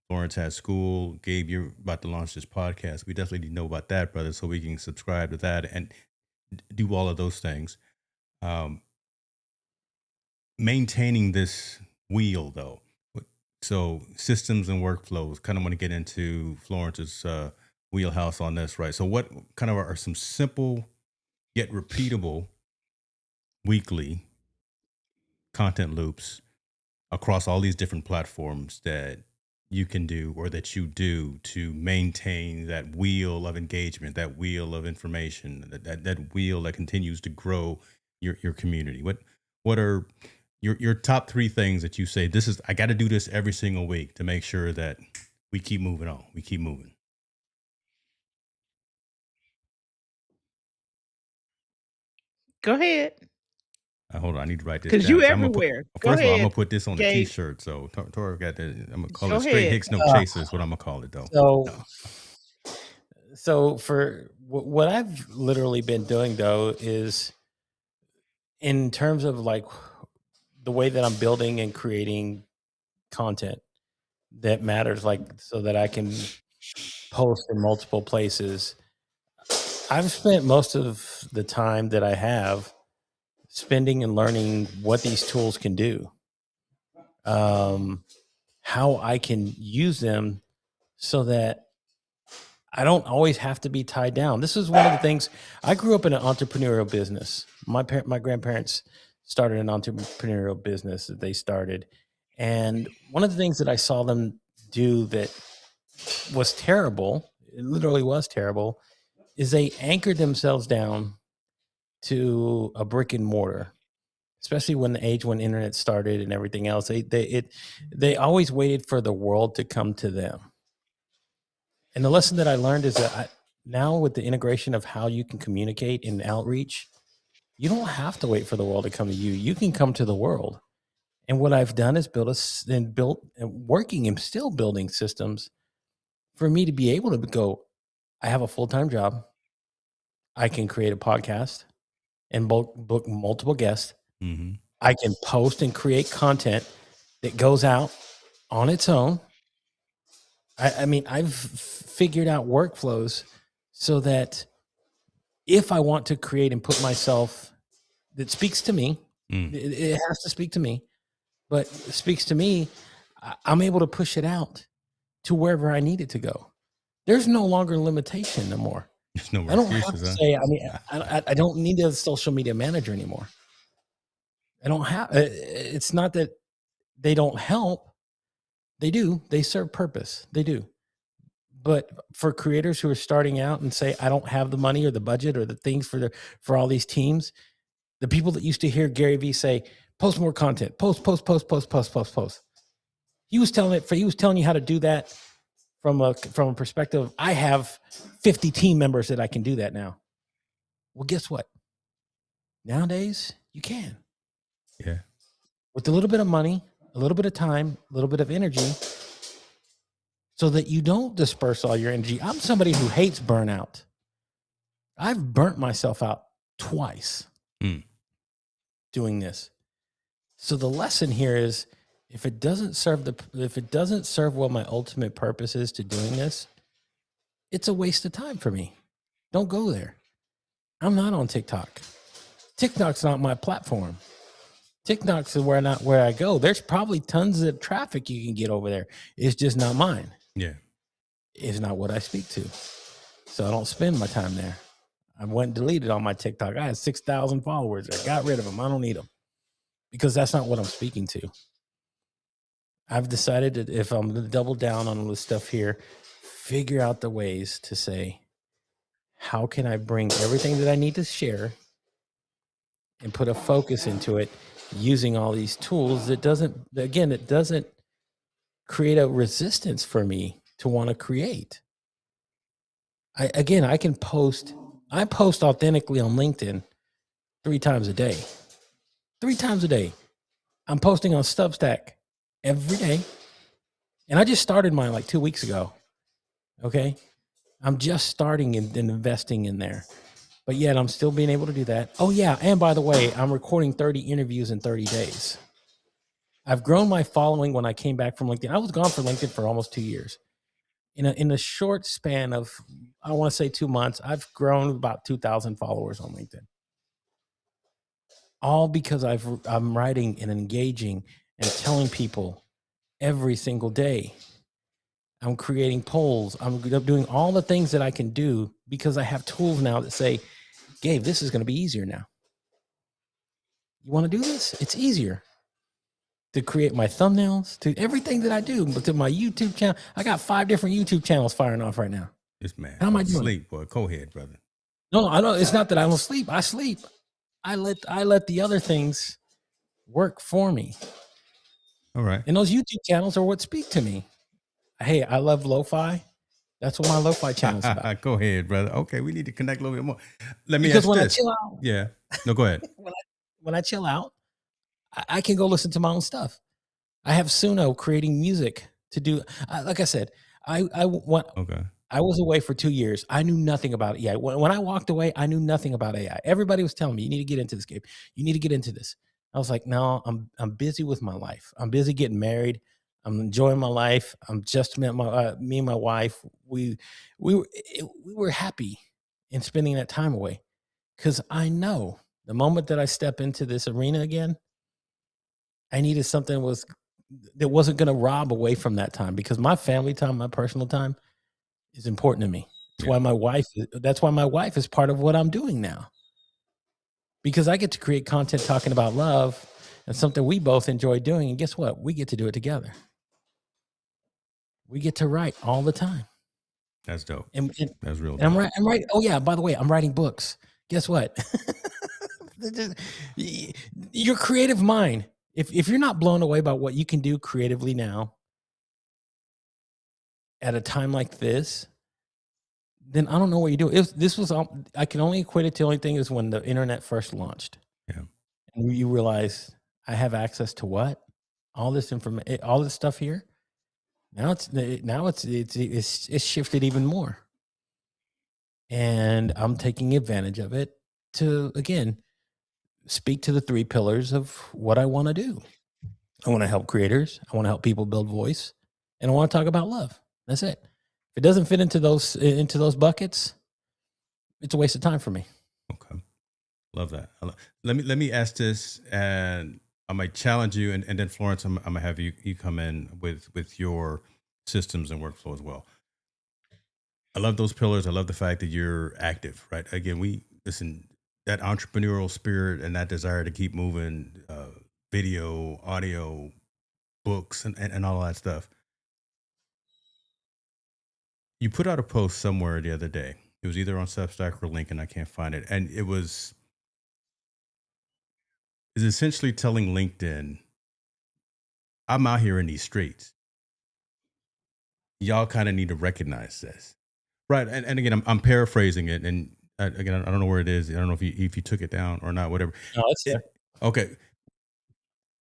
Florence has school. Gabe, you're about to launch this podcast. We definitely need to know about that, brother, so we can subscribe to that and do all of those things. Um, Maintaining this wheel though, so systems and workflows, kind of want to get into Florence's wheelhouse on this, right? So what kind of are some simple yet repeatable weekly content loops across all these different platforms that you can do, or that you do, to maintain that wheel of engagement, that wheel of information, that wheel that continues to grow your community? What are your top three things that you say, this is, I got to do this every single week to make sure that we keep moving on, we keep moving? Go ahead, Hold on, I need to write this because down you because I'm gonna put. everywhere. Go First of all, I'm gonna ahead, put this on a Gabe. T-shirt. So Tora got that. I'm gonna call Go it "Straight ahead. Hicks No Uh, Chasers." What I'm gonna call it though. so, No. for what I've literally been doing though is, in terms of like the way that I'm building and creating content that matters, like so that I can post in multiple places. I've spent most of the time that I have spending and learning what these tools can do, how I can use them so that I don't always have to be tied down. This is one of the things. I grew up in an entrepreneurial business. My grandparents started an entrepreneurial business that they started, and one of the things that I saw them do that was terrible, it literally was terrible, is they anchored themselves down to a brick and mortar, especially when the age when internet started and everything else. They always waited for the world to come to them. And the lesson that I learned is that now with the integration of how you can communicate and outreach, you don't have to wait for the world to come to you. You can come to the world. And what I've done is built and working and still building systems for me to be able to go, I have a full-time job. I can create a podcast and book multiple guests. Mm-hmm. I can post and create content that goes out on its own. I mean, I've figured out workflows so that if I want to create and put myself, that speaks to me, it has to speak to me, but it speaks to me, I'm able to push it out to wherever I need it to go. There's no longer limitation no more. There's no more I don't have excuses, to huh? say, I mean, I don't need a social media manager anymore. I don't have, it's not that they don't help. They do. They serve purpose. They do. But for creators who are starting out and say, I don't have the money or the budget or the things for all these teams, the people that used to hear Gary Vee say, post more content, post. He was telling you how to do that from a perspective of, I have 50 team members that I can do that now. Well, guess what? Nowadays, you can. Yeah. With a little bit of money, a little bit of time, a little bit of energy, so that you don't disperse all your energy. I'm somebody who hates burnout. I've burnt myself out twice doing this. So the lesson here is, if it doesn't serve what my ultimate purpose is to doing this, it's a waste of time for me. Don't go there. I'm not on TikTok. TikTok's not my platform. TikTok's where I go. There's probably tons of traffic you can get over there. It's just not mine. Yeah. It's not what I speak to. So I don't spend my time there. I went and deleted all my TikTok. I had 6,000 followers. I got rid of them. I don't need them because that's not what I'm speaking to. I've decided that if I'm going to double down on all this stuff here, figure out the ways to say, how can I bring everything that I need to share and put a focus into it using all these tools that doesn't create a resistance for me to want to create. I can post authentically on LinkedIn 3 times a day. 3 times a day. I'm posting on Substack every day. And I just started mine like 2 weeks ago. Okay. I'm just starting and investing in there. But yet I'm still being able to do that. Oh yeah. And by the way, I'm recording 30 interviews in 30 days. I've grown my following when I came back from LinkedIn. I was gone for LinkedIn for almost 2 years. In a short span of, I want to say 2 months, I've grown about 2,000 followers on LinkedIn. All because I'm writing and engaging and telling people every single day. I'm creating polls. I'm doing all the things that I can do because I have tools now that say, Gabe, this is going to be easier now. You want to do this? It's easier to create my thumbnails, to everything that I do, but to my YouTube channel. I got 5 different YouTube channels firing off right now. This man. How am I doing? Sleep, boy. Go ahead, brother. No, I don't. It's not that I don't sleep. I sleep. I let the other things work for me. All right. And those YouTube channels are what speak to me. Hey, I love lo-fi. That's what my lo-fi channel is about. Go ahead, brother. Okay, we need to connect a little bit more. Let me Because ask when this. I chill out, Yeah. No, go ahead. when I chill out, I can go listen to my own stuff. I have Suno creating music to do. Like I said, I was away for 2 years. I knew nothing about AI. When I walked away, I knew nothing about AI. Everybody was telling me, you need to get into this, Gabe. You need to get into this. I was like, no, I'm busy with my life. I'm busy getting married. I'm enjoying my life. I'm just met me and my wife. We were happy in spending that time away because I know the moment that I step into this arena again, I needed something that wasn't going to rob away from that time because my family time, my personal time is important to me. That's why my wife is part of what I'm doing now. Because I get to create content talking about love and something we both enjoy doing. And guess what? We get to do it together. We get to write all the time. That's dope. And that's real. And I'm right. Oh yeah. By the way, I'm writing books. Guess what? Your creative mind. If you're not blown away by what you can do creatively now at a time like this, then I don't know what you do. I can only equate it to the only thing is when the internet first launched. Yeah. And you realize I have access to what? All this information, all this stuff here. Now it's shifted even more. And I'm taking advantage of it to, again, speak to the 3 pillars of what I want to do. I want to help creators. I want to help people build voice. And I want to talk about love. That's it. If it doesn't fit into those buckets, it's a waste of time for me. Okay. Love that. Let me ask this, and I might challenge you, and then Florence, I'm gonna have you come in with your systems and workflow as well. I love those pillars. I love the fact that you're active, right? Again, that entrepreneurial spirit and that desire to keep moving, video, audio, books, and all that stuff. You put out a post somewhere the other day. It was either on Substack or LinkedIn. I can't find it. And is essentially telling LinkedIn, I'm out here in these streets. Y'all kind of need to recognize this. Right. And again, I'm paraphrasing it. And again, I don't know where it is. I don't know if you took it down or not, whatever. No, it's there. Okay.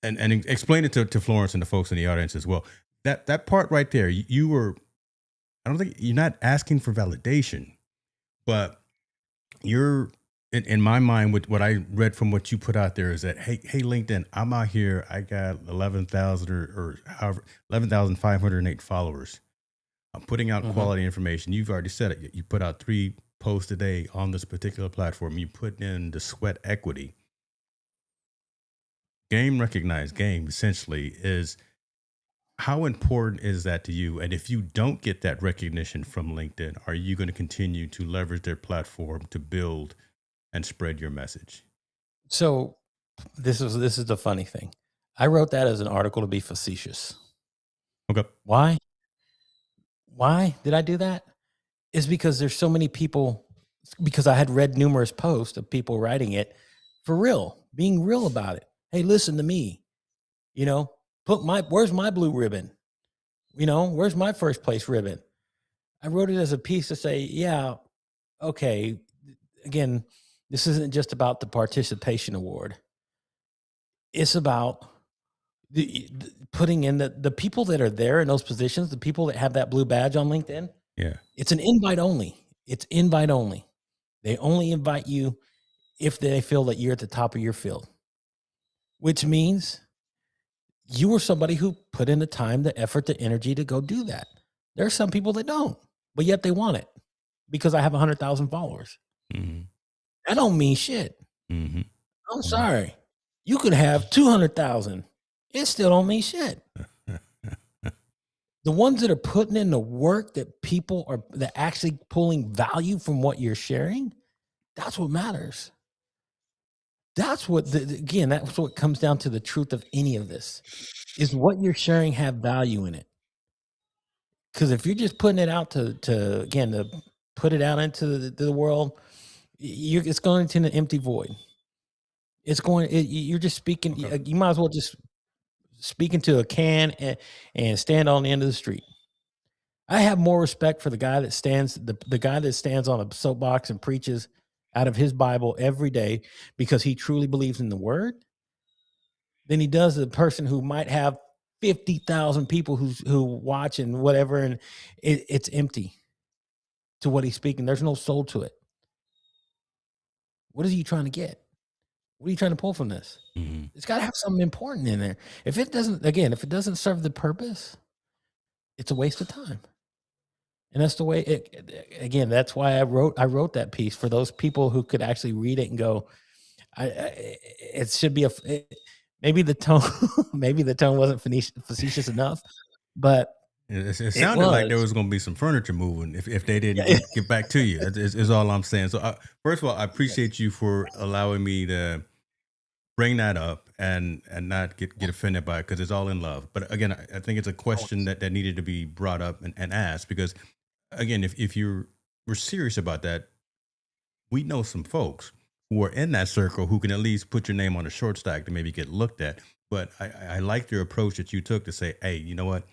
And explain it to Florence and the folks in the audience as well. That part right there, I don't think you're not asking for validation, but you're in my mind with what I read from what you put out there is that, hey, LinkedIn, I'm out here. I got 11,000 or however, 11,508 followers. I'm putting out quality information. You've already said it. You put out 3 posts a day on this particular platform. You put in the sweat equity. Game recognized game essentially is how important is that to you? And if you don't get that recognition from LinkedIn, are you going to continue to leverage their platform to build and spread your message? So this is the funny thing. I wrote that as an article to be facetious. Okay. Why? Why did I do that? Is because there's so many people, because I had read numerous posts of people writing it for real, being real about it. Hey, listen to me. You know, where's my blue ribbon? Where's my first place ribbon? I wrote it as a piece to say, yeah, okay. Again, this isn't just about the participation award. It's about putting in the people that are there in those positions, the people that have that blue badge on LinkedIn. Yeah. It's an invite only. It's invite only. They only invite you if they feel that you're at the top of your field, which means you were somebody who put in the time, the effort, the energy to go do that. There are some people that don't, but yet they want it because I have 100,000 followers. Mm-hmm. That don't mean shit. Mm-hmm. I'm sorry. You could have 200,000. It still don't mean shit. The ones that are putting in the work that people are that actually pulling value from what you're sharing, that's what matters. That's what again, that's what comes down to the truth of any of this. Is what you're sharing have value in it? Because if you're just putting it out to put it out into the world, it's going into an empty void. You're just speaking. Okay. You might as well just speak into a can and stand on the end of the street. I have more respect for the guy that stands the guy that stands on a soapbox and preaches out of his Bible every day because he truly believes in the word than he does the person who might have 50,000 people who watch and whatever, and it's empty to what he's speaking. There's no soul to it. What is he trying to get? What are you trying to pull from this? Mm-hmm. It's got to have something important in there. If it doesn't serve the purpose, it's a waste of time. And that's the way again, that's why I wrote that piece for those people who could actually read it and go, it should be maybe the tone, maybe the tone wasn't facetious enough, but It sounded like there was going to be some furniture moving if they didn't get back to you. Is all I'm saying. So first of all, I appreciate you for allowing me to bring that up and not get offended by it because it's all in love. But again, I think it's a question that needed to be brought up and asked because again, if we're serious about that, we know some folks who are in that circle who can at least put your name on a short stack to maybe get looked at. But I like your approach that you took to say, hey, you know what?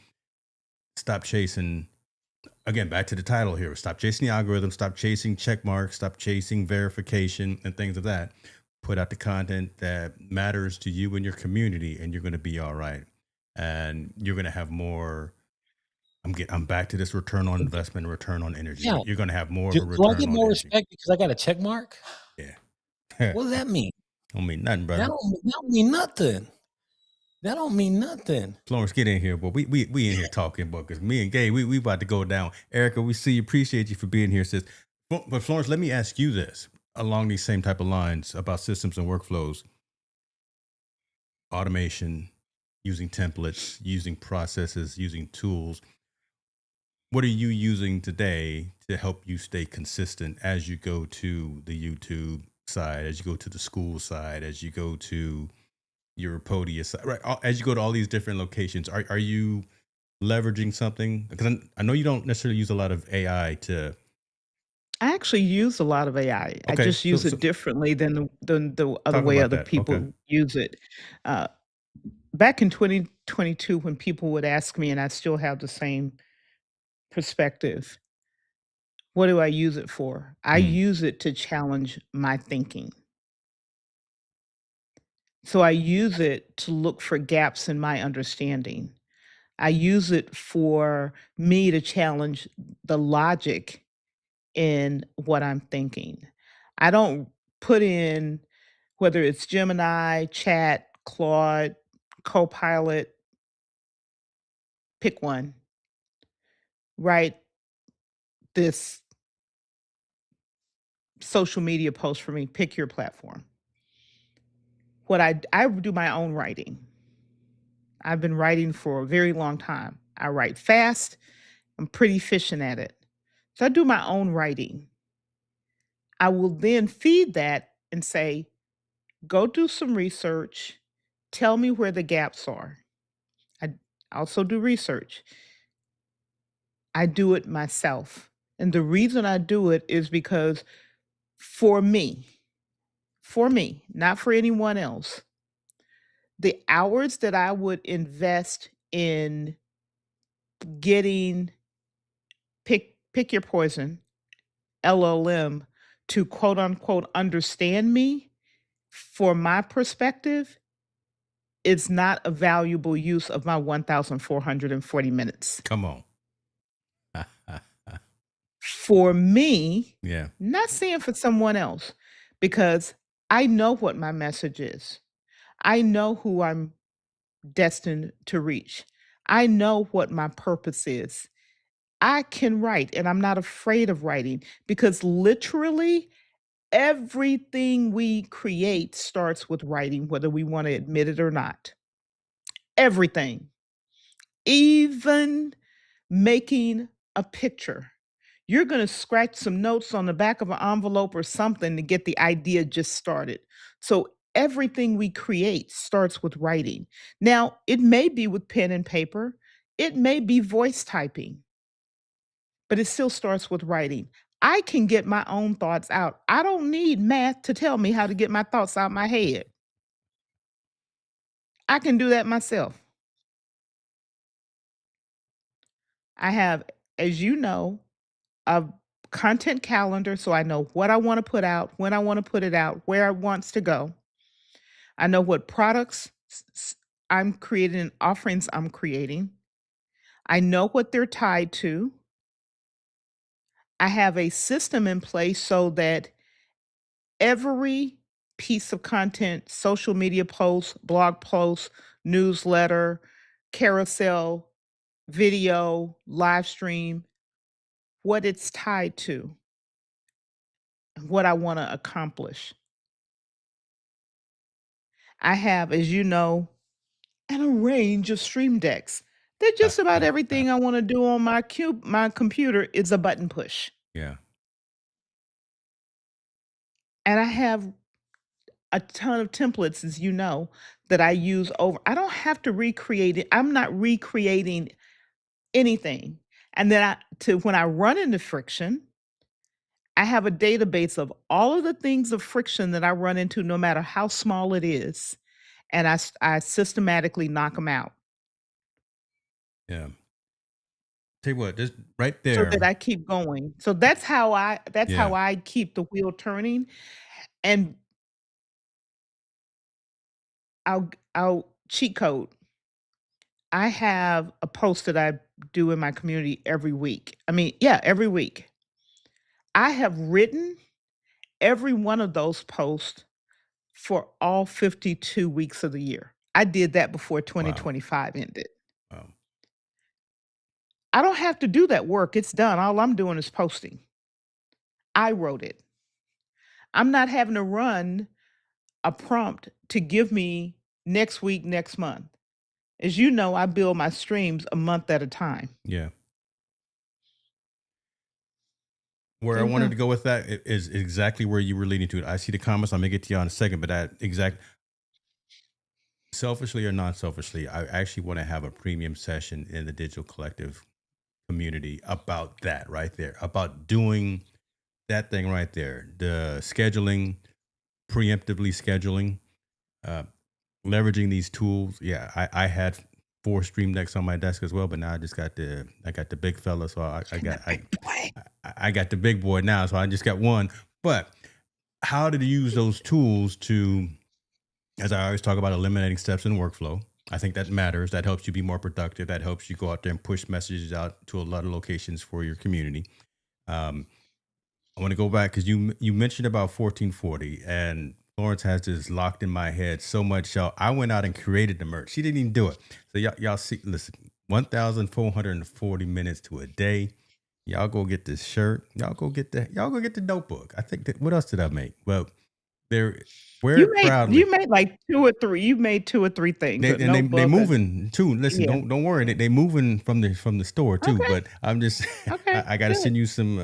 Stop chasing. Again, back to the title here. Stop chasing the algorithm. Stop chasing check marks. Stop chasing verification and things of that. Put out the content that matters to you and your community, and you're going to be all right. And you're going to have more. I'm back to this return on investment, return on energy. Yeah. You're going to have more Do of a I return get on more energy. respect because I got a check mark? Yeah. What does that mean? Don't mean nothing, brother. That don't mean nothing. That don't mean nothing. Florence, get in here, boy. We in here talking, boy, because me and Gabe, we about to go down. Erica, we see you. Appreciate you for being here, sis. But Florence, let me ask you this along these same type of lines about systems and workflows, automation, using templates, using processes, using tools. What are you using today to help you stay consistent as you go to the YouTube side, as you go to the school side, as you go to your Podia side, right? As you go to all these different locations, are you leveraging something? Because I know you don't necessarily use a lot of AI to. I actually use a lot of AI. I Okay, just use so it differently than the other talk way about other that. Okay. people use it. Uh, Back in 2022, when people would ask me, and I still have the same perspective, what do I use it for? I Mm, use it to challenge my thinking. So I use it to look for gaps in my understanding. I use it for me to challenge the logic in what I'm thinking. I don't put in, whether it's Gemini, Chat, Claude, Copilot, pick one, write this social media post for me, pick your platform. I do my own writing. I've been writing for a very long time. I write fast. I'm pretty efficient at it. So I do my own writing. I will then feed that and say, go do some research. Tell me where the gaps are. I also do research. I do it myself. And the reason I do it is because for me, not for anyone else, the hours that I would invest in getting pick your poison, LLM, to quote unquote understand me for my perspective is not a valuable use of my 1,440 minutes. Come on. For me, Yeah. not saying for someone else, because I know what my message is. I know who I'm destined to reach. I know what my purpose is. I can write and I'm not afraid of writing because literally everything we create starts with writing, whether we want to admit it or not. Everything, even making a picture. You're going to scratch some notes on the back of an envelope or something to get the idea just started. So everything we create starts with writing. Now, it may be with pen and paper, it may be voice typing, but it still starts with writing. I can get my own thoughts out. I don't need math to tell me how to get my thoughts out my head. I can do that myself. I have, as you know, a content calendar so I know what I want to put out, when I want to put it out, where it wants to go. I know what products I'm creating and offerings I'm creating. I know what they're tied to. I have a system in place so that every piece of content, social media post, blog post, newsletter, carousel, video, live stream, what it's tied to, what I want to accomplish. I have, as you know, a range of stream decks. They're just about everything I want to do on my computer is a button push. Yeah. And I have a ton of templates, as you know, that I use over. I don't have to recreate it. I'm not recreating anything. And then when I run into friction, I have a database of all of the things of friction that I run into, no matter how small it is, and I systematically knock them out Yeah. Tell you what, just right so that there. I keep going. So that's how I Yeah. keep the wheel turning. And I'll cheat code. I have a post that I do in my community every week. I mean, yeah, every week. I have written every one of those posts for all 52 weeks of the year. I did that before Wow. 2025 ended. Wow. I don't have to do that work. It's done. All I'm doing is posting. I wrote it. I'm not having to run a prompt to give me next week, next month. As you know, I build my streams a month at a time. Yeah. Where I There you wanted go. to go with that is exactly where you were leading to it. I see the comments. I'm gonna get to you in a second, but that exact selfishly or non-selfishly, I actually want to have a premium session in the digital collective community about that right there, about doing that thing right there, the scheduling, preemptively scheduling, uh, leveraging these tools. Yeah, I had 4 stream decks on my desk as well, but now I got the big fella, so And the big boy. I got the big boy now, so I just got one. But how to use those tools to, as I always talk about, eliminating steps in workflow. I think that matters. That helps you be more productive. That helps you go out there and push messages out to a lot of locations for your community. Um, I want to go back because you mentioned about 1440, and Florence has this locked in my head so much. So I went out and created the merch. She didn't even do it. So y'all see, listen, 1,440 minutes to a day. Y'all go get this shirt. Y'all go get the notebook. I think that, what else did I make? Well, They're wear it proudly. You made like 2 or 3 you made 2 or 3 things, a They notebook, a moving too. Listen, yeah. don't worry. They moving from the store too. Okay, But I'm just okay, I got to good. send you some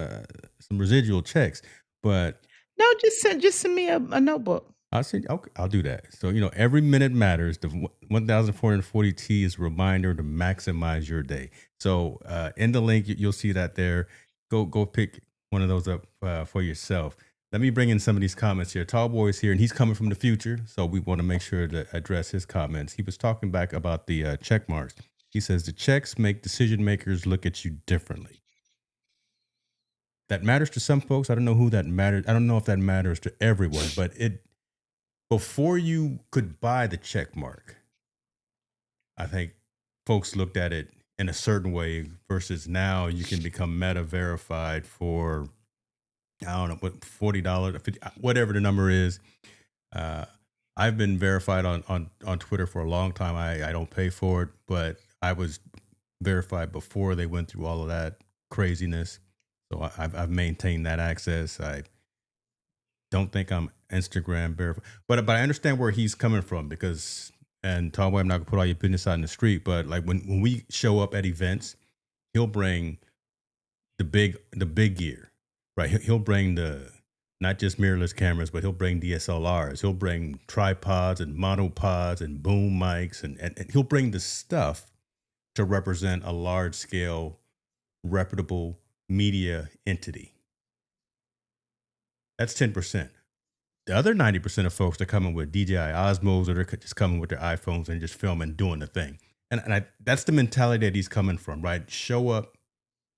residual checks. But No, just send me a notebook. I'll send. Okay, I'll do that. So every minute matters. The 1440T is a reminder to maximize your day. So in the link, you'll see that there. Go pick one of those up for yourself. Let me bring in some of these comments here. Tall Boy is here, and he's coming from the future, so we want to make sure to address his comments. He was talking back about the check marks. He says the checks make decision makers look at you differently. That matters to some folks. I don't know who that matters. I don't know if that matters to everyone, but before you could buy the check mark, I think folks looked at it in a certain way versus now you can become meta verified for, I don't know, what, $40, 50, whatever the number is. I've been verified on Twitter for a long time. I don't pay for it, but I was verified before they went through all of that craziness. So I've maintained that access. I don't think I'm Instagram verified, but I understand where he's coming from because, and Tallboy, I'm not gonna put all your business out in the street, but like when we show up at events, he'll bring the big gear, right? He'll bring the not just mirrorless cameras, but he'll bring DSLRs. He'll bring tripods and monopods and boom mics, and he'll bring the stuff to represent a large scale, reputable media entity. That's 10%. The other 90% of folks, they're coming with DJI Osmos, or they're just coming with their iPhones and just filming, doing the thing. And that's the mentality that he's coming from, right? Show up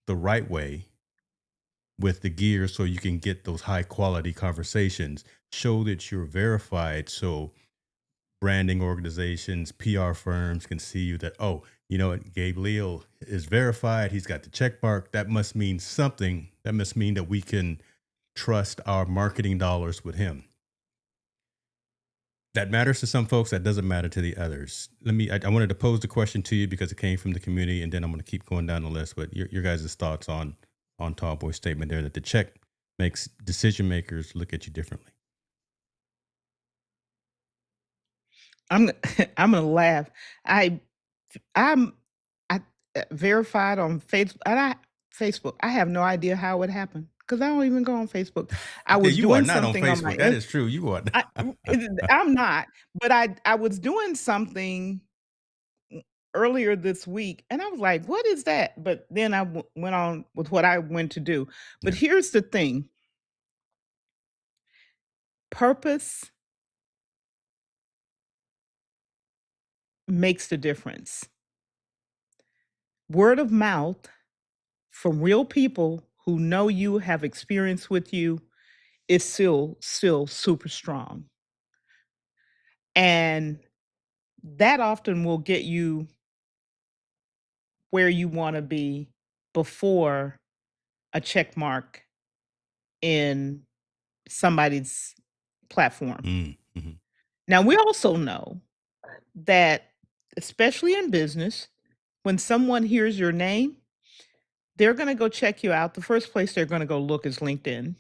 the right way with the gear so you can get those high quality conversations. Show that you're verified so branding organizations, PR firms can see you that, oh, you know what, Gabe Leal is verified. He's got the check mark. That must mean something. That must mean that we can trust our marketing dollars with him. That matters to some folks. That doesn't matter to the others. I wanted to pose the question to you because it came from the community, and then I'm going to keep going down the list. But your guys' thoughts on Tallboy's statement there that the check makes decision makers look at you differently. I'm I'm gonna laugh. I'm I verified on Facebook. I have no idea how it happened because I don't even go on Facebook. I Okay, was you are doing not on something on my Facebook. That is true. You are. I, I'm not, but I was doing something earlier this week, and I was like, "What is that?" But then I went on with what I went to do. But Yeah. here's the thing: purpose makes the difference. Word of mouth from real people who know you, have experience with you, is still super strong. And that often will get you where you want to be before a check mark in somebody's platform. Mm-hmm. Now, we also know that, especially in business, when someone hears your name, they're going to go check you out. The first place they're going to go look is LinkedIn.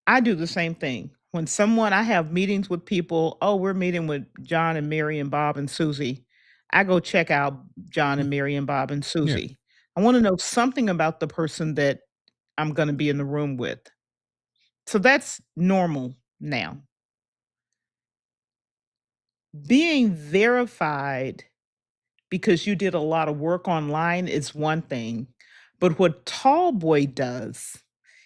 I do the same thing. When I have meetings with people, oh, we're meeting with John and Mary and Bob and Susie. I go check out John and Mary and Bob and Yeah. Susie. I want to know something about the person that I'm going to be in the room with. So that's normal now. Being verified because you did a lot of work online is one thing. But what Tall Boy does,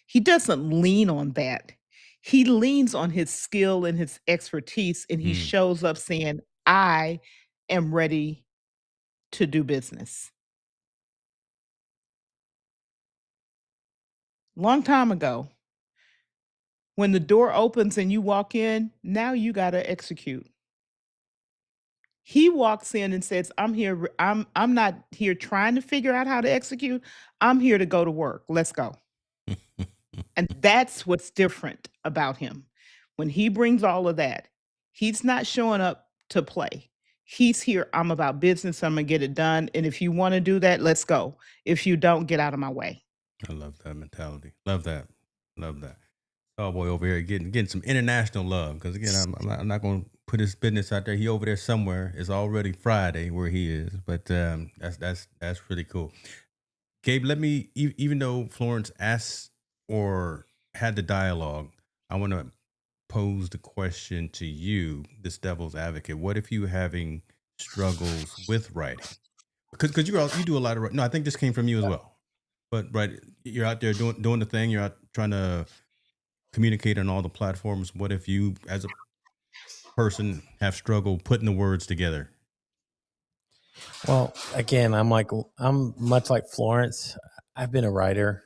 he doesn't lean on that. He leans on his skill and his expertise, and he Mm. shows up saying, I am ready to do business. Long time ago, when the door opens and you walk in, now you got to execute. He walks in and says, "I'm here. I'm not here trying to figure out how to execute. I'm here to go to work. Let's go." And that's what's different about him. When he brings all of that, he's not showing up to play. He's here. I'm about business. I'm gonna get it done. And if you want to do that, let's go. If you don't, get out of my way. I love that mentality. Love that. Love that. Oh boy, over here getting some international love. Because again, I'm not going to put his business out there. He over there somewhere. It's already Friday where he is, but that's really cool. Gabe, let me even though Florence asked or had the dialogue, I want to pose the question to you, this devil's advocate. What if you having struggles with writing? Because you do a lot of no, I think this came from you as well. But right, you're out there doing the thing. You're out trying to communicate on all the platforms. What if you, as a person, have struggled putting the words together? Well, again, I'm much like Florence. I've been a writer.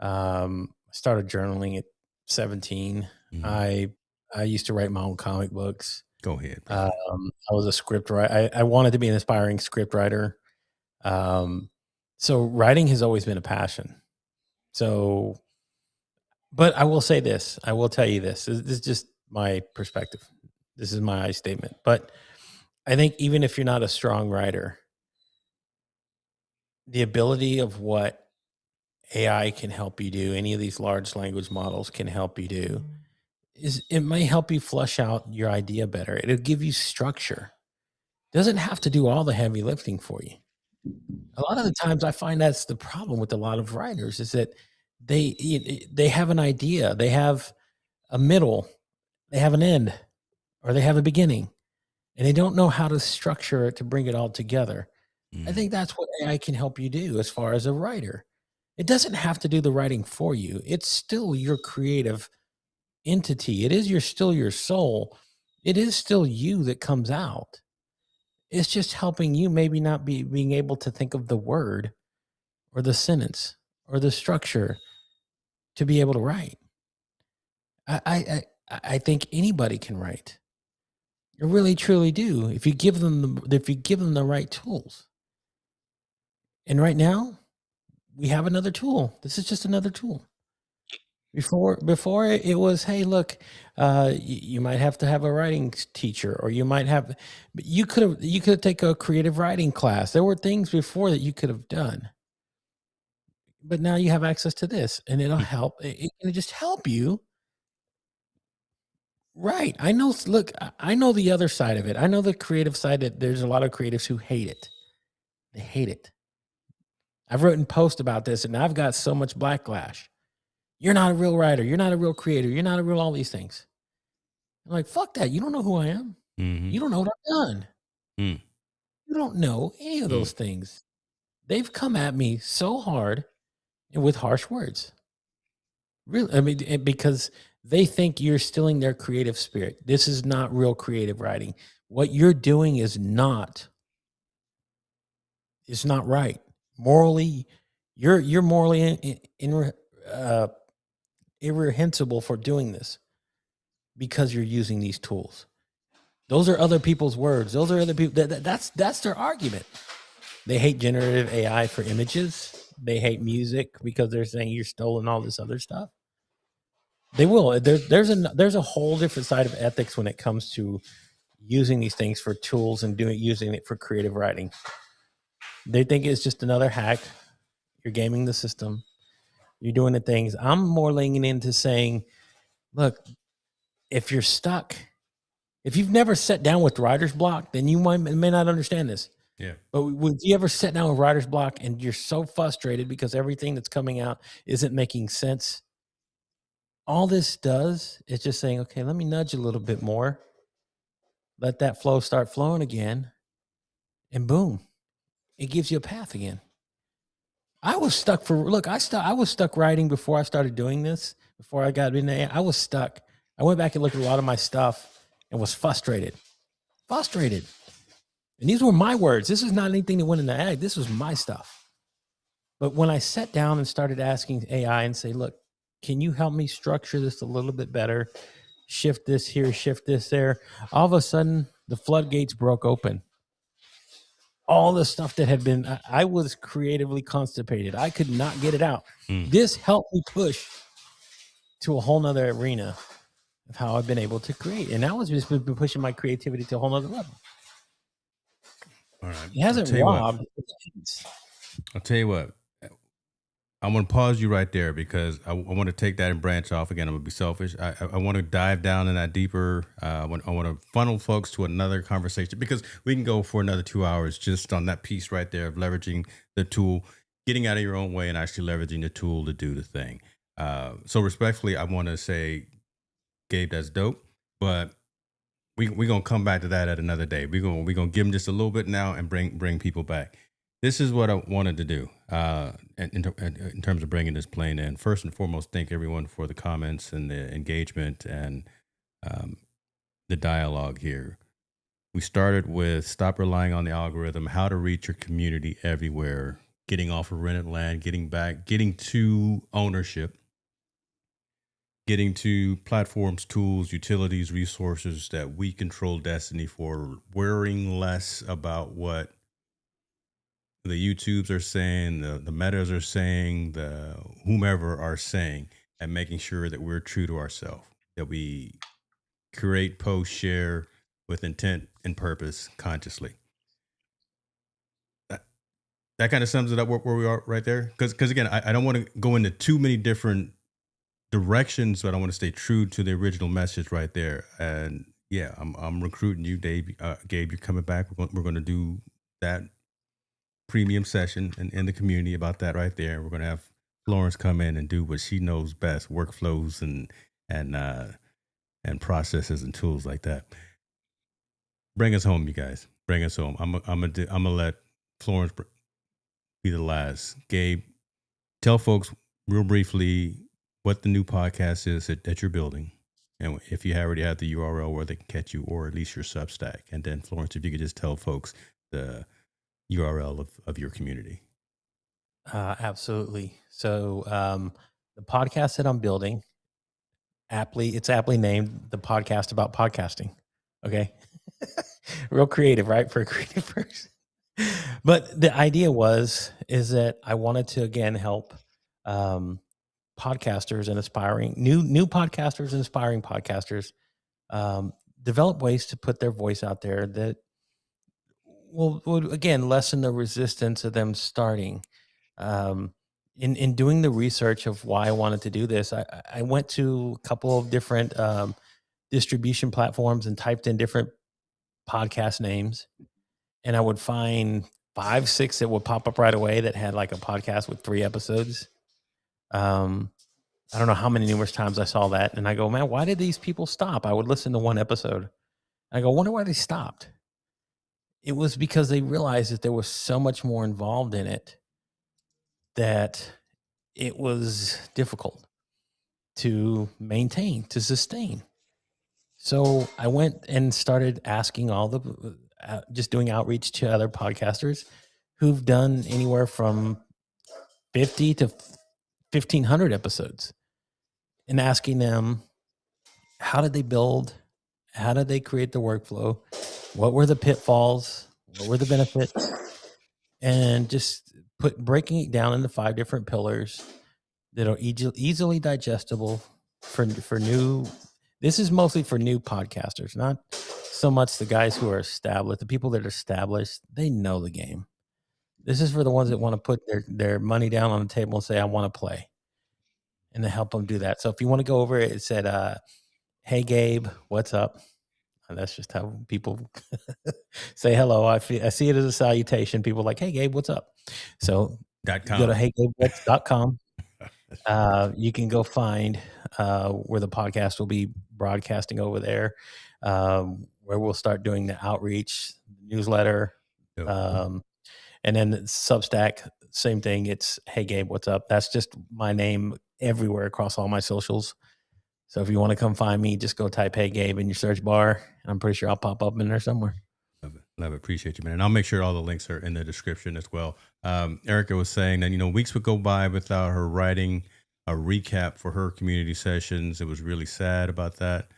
I started journaling at 17. Mhm. I used to write my own comic books. Go ahead, brother. I was a script writer. I wanted to be an aspiring script writer. So writing has always been a passion. So, but I will say this. I will tell you this. This is just my perspective. This is my statement. But I think even if you're not a strong writer, the ability of what AI can help you do, any of these large language models can help you do, is it may help you flush out your idea better. It'll give you structure. Doesn't have to do all the heavy lifting for you. A lot of the times I find that's the problem with a lot of writers is that they have an idea, they have a middle, they have an end, or they have a beginning, and they don't know how to structure it to bring it all together. I Mm. think that's what AI can help you do as far as a writer. It doesn't have to do the writing for you. It's still your creative entity. It is still your soul. It is still you that comes out. It's just helping you maybe not being able to think of the word or the sentence or the structure to be able to write. I think anybody can write. I really truly do if you give them the right tools. And right now, we have another tool. This is just another tool. Before it was, hey, look, you might have to have a writing teacher, or you might have, but you could take a creative writing class. There were things before that you could have done, but now you have access to this, and it'll Mm. help. It can just help you. Right. I know. Look, I know the other side of it. I know the creative side that there's a lot of creatives who hate it. They hate it. I've written posts about this, and I've got so much backlash. You're not a real writer. You're not a real creator. You're not a real all these things. I'm like, fuck that. You don't know who I am. Mm-hmm. You don't know what I've done. Mm. You don't know any of Mm. those things. They've come at me so hard and with harsh words. Really, I mean, because they think you're stealing their creative spirit. This is not real creative writing. What you're doing is not right. Morally, you're morally uh, irrehensible for doing this because you're using these tools. Those are other people's words. Those are other people. That's their argument. They hate generative AI for images. They hate music because they're saying you're stolen all this other stuff. They will. There's a whole different side of ethics when it comes to using these things for tools and using it for creative writing. They think it's just another hack. You're gaming the system. You're doing the things. I'm more leaning into saying, look, if you're stuck, if you've never sat down with writer's block, then you may not understand this. Yeah. But would you ever sit down with writer's block and you're so frustrated because everything that's coming out isn't making sense? All this does is just saying, okay, let me nudge a little bit more. Let that flow start flowing again. And boom, it gives you a path again. I was stuck I was stuck writing before I started doing this, before I got in there. I was stuck. I went back and looked at a lot of my stuff and was frustrated. Frustrated. And these were my words. This is not anything that went in the ad. This was my stuff. But when I sat down and started asking AI and say, look, can you help me structure this a little bit better? Shift this here, shift this there. All of a sudden, the floodgates broke open. All the stuff that had been, I was creatively constipated. I could not get it out. Mm. This helped me push to a whole nother arena of how I've been able to create. And now it's just been pushing my creativity to a whole nother level. All right. It hasn't robbed. I'll tell you what. I'm going to pause you right there because I want to take that and branch off again. I'm going to be selfish. I want to dive down in that deeper. I want to funnel folks to another conversation because we can go for another 2 hours just on that piece right there of leveraging the tool, getting out of your own way and actually leveraging the tool to do the thing. So respectfully, I want to say, Gabe, that's dope, but we're gonna come back to that at another day. We're gonna give them just a little bit now and bring people back. This is what I wanted to do in terms of bringing this plane in. First and foremost, thank everyone for the comments and the engagement and um, the dialogue here. We started with stop relying on the algorithm, how to reach your community everywhere, getting off of rented land, getting to ownership, getting to platforms, tools, utilities, resources that we control destiny for, worrying less about what the YouTubes are saying, the metas are saying, the whomever are saying, and making sure that we're true to ourselves, that we create, post, share with intent and purpose consciously. That kind of sums it up where we are right there. Because again, I don't want to go into too many different directions, but I want to stay true to the original message right there. And yeah, I'm recruiting you, Dave. Gabe, you're coming back. We're going to do that premium session in the community about that right there. We're going to have Florence come in and do what she knows best, workflows and processes and tools like that. Bring us home, you guys. Bring us home. I'm gonna let Florence be the last. Gabe, tell folks real briefly what the new podcast is that you're building, and if you already have the URL where they can catch you, or at least your Substack. And then Florence, if you could just tell folks the URL of your community. Absolutely. So the podcast that I'm building, it's aptly named the podcast about podcasting. Okay. Real creative, right? For a creative person. But the idea is that I wanted to again help podcasters and aspiring new podcasters and aspiring podcasters develop ways to put their voice out there that will again lessen the resistance of them starting. In doing the research of why I wanted to do this, I went to a couple of different distribution platforms and typed in different podcast names, and I would find 5, 6 that would pop up right away that had like a podcast with 3 episodes. I don't know how many numerous times I saw that, and I go, man, why did these people stop? I would listen to one episode. I go, wonder why they stopped. It was because they realized that there was so much more involved in it that it was difficult to maintain, to sustain. So I went and started asking just doing outreach to other podcasters who've done anywhere from 50 to 1,500 episodes and asking them, how did they build? How did they create the workflow? What were the pitfalls? What were the benefits? And just breaking it down into 5 different pillars that are easily digestible for new. This is mostly for new podcasters, not so much the guys who are established. The people that are established, they know the game. This is for the ones that want to put their money down on the table and say, I want to play, and to help them do that. So if you want to go over it, it said, hey, Gabe, what's up? And that's just how people say hello. I see it as a salutation. People are like, hey, Gabe, what's up? So go to heygabe.com. You can go find where the podcast will be broadcasting over there, where we'll start doing the outreach, newsletter, and then Substack, same thing. It's Hey Gabe, what's up? That's just my name everywhere across all my socials. So if you want to come find me, just go type Hey Gabe in your search bar. I'm pretty sure I'll pop up in there somewhere. Love it. Appreciate you, man. And I'll make sure all the links are in the description as well. Erica was saying that, weeks would go by without her writing a recap for her community sessions. It was really sad about that.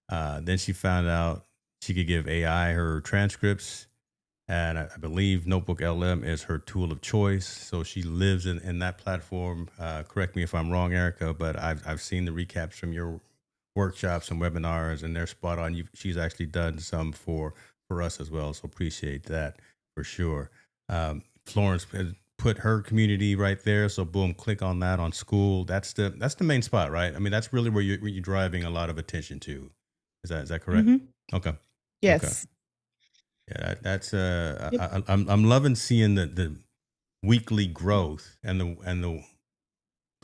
Then she found out she could give AI her transcripts. And I believe Notebook LM is her tool of choice. So she lives in that platform. Correct me if I'm wrong, Erica, but I've seen the recaps from your workshops and webinars, and they're spot on. She's actually done some for us as well. So appreciate that for sure. Florence, put her community right there. So boom, click on that on school. That's the main spot, right? I mean, that's really where you're driving a lot of attention to. Is that correct? Mhm. Okay. Okay. Yes. Yeah, that's Yep. I'm loving seeing the weekly growth and the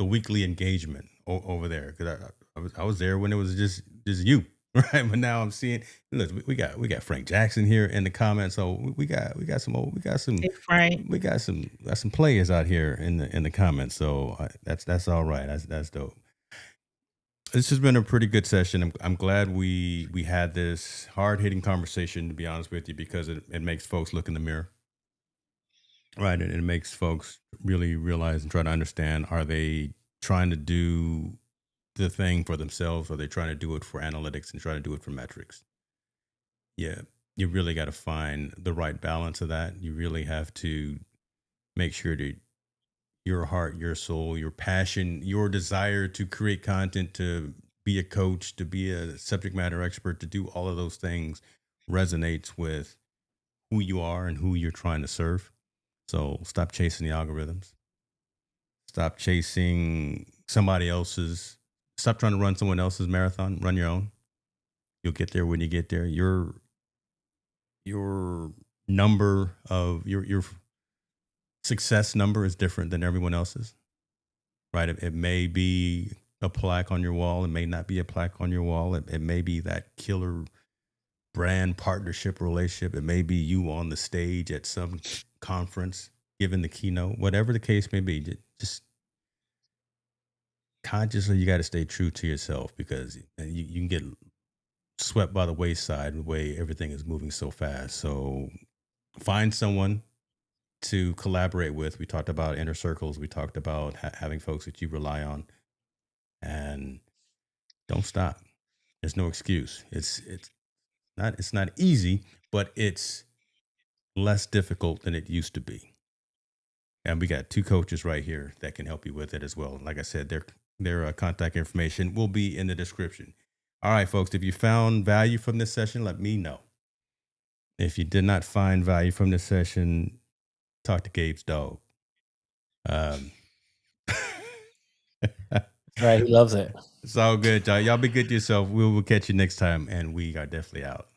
weekly engagement over there, because I was there when it was just you, right? But now I'm seeing, look, we got Frank Jackson here in the comments, so we got some Hey, Frank. got some players out here in the comments, so that's all right. That's dope. This has been a pretty good session. I'm glad we had this hard hitting conversation, to be honest with you, because it makes folks look in the mirror. Right. And it makes folks really realize and try to understand, are they trying to do the thing for themselves? Or are they trying to do it for analytics and trying to do it for metrics? Yeah. You really got to find the right balance of that. You really have to make sure that your heart, your soul, your passion, your desire to create content, to be a coach, to be a subject matter expert, to do all of those things resonates with who you are and who you're trying to serve. So stop chasing the algorithms. Stop chasing somebody else's. Stop trying to run someone else's marathon. Run your own. You'll get there when you get there. Your number of your success number is different than everyone else's. Right? It may be a plaque on your wall. It may not be a plaque on your wall. It may be that killer brand partnership relationship. It may be you on the stage at some conference giving the keynote. Whatever the case may be, just consciously you got to stay true to yourself, because you can get swept by the wayside the way everything is moving so fast. So find someone to collaborate with. We talked about inner circles. We talked about having folks that you rely on, and don't stop. There's no excuse. It's not easy, but it's less difficult than it used to be. And we got two coaches right here that can help you with it as well. Like I said, their contact information will be in the description. All right, folks, if you found value from this session, let me know. If you did not find value from this session, talk to Gabe's dog. Right. He loves it. It's all good, y'all. Y'all be good to yourself. We will catch you next time, and we are definitely out.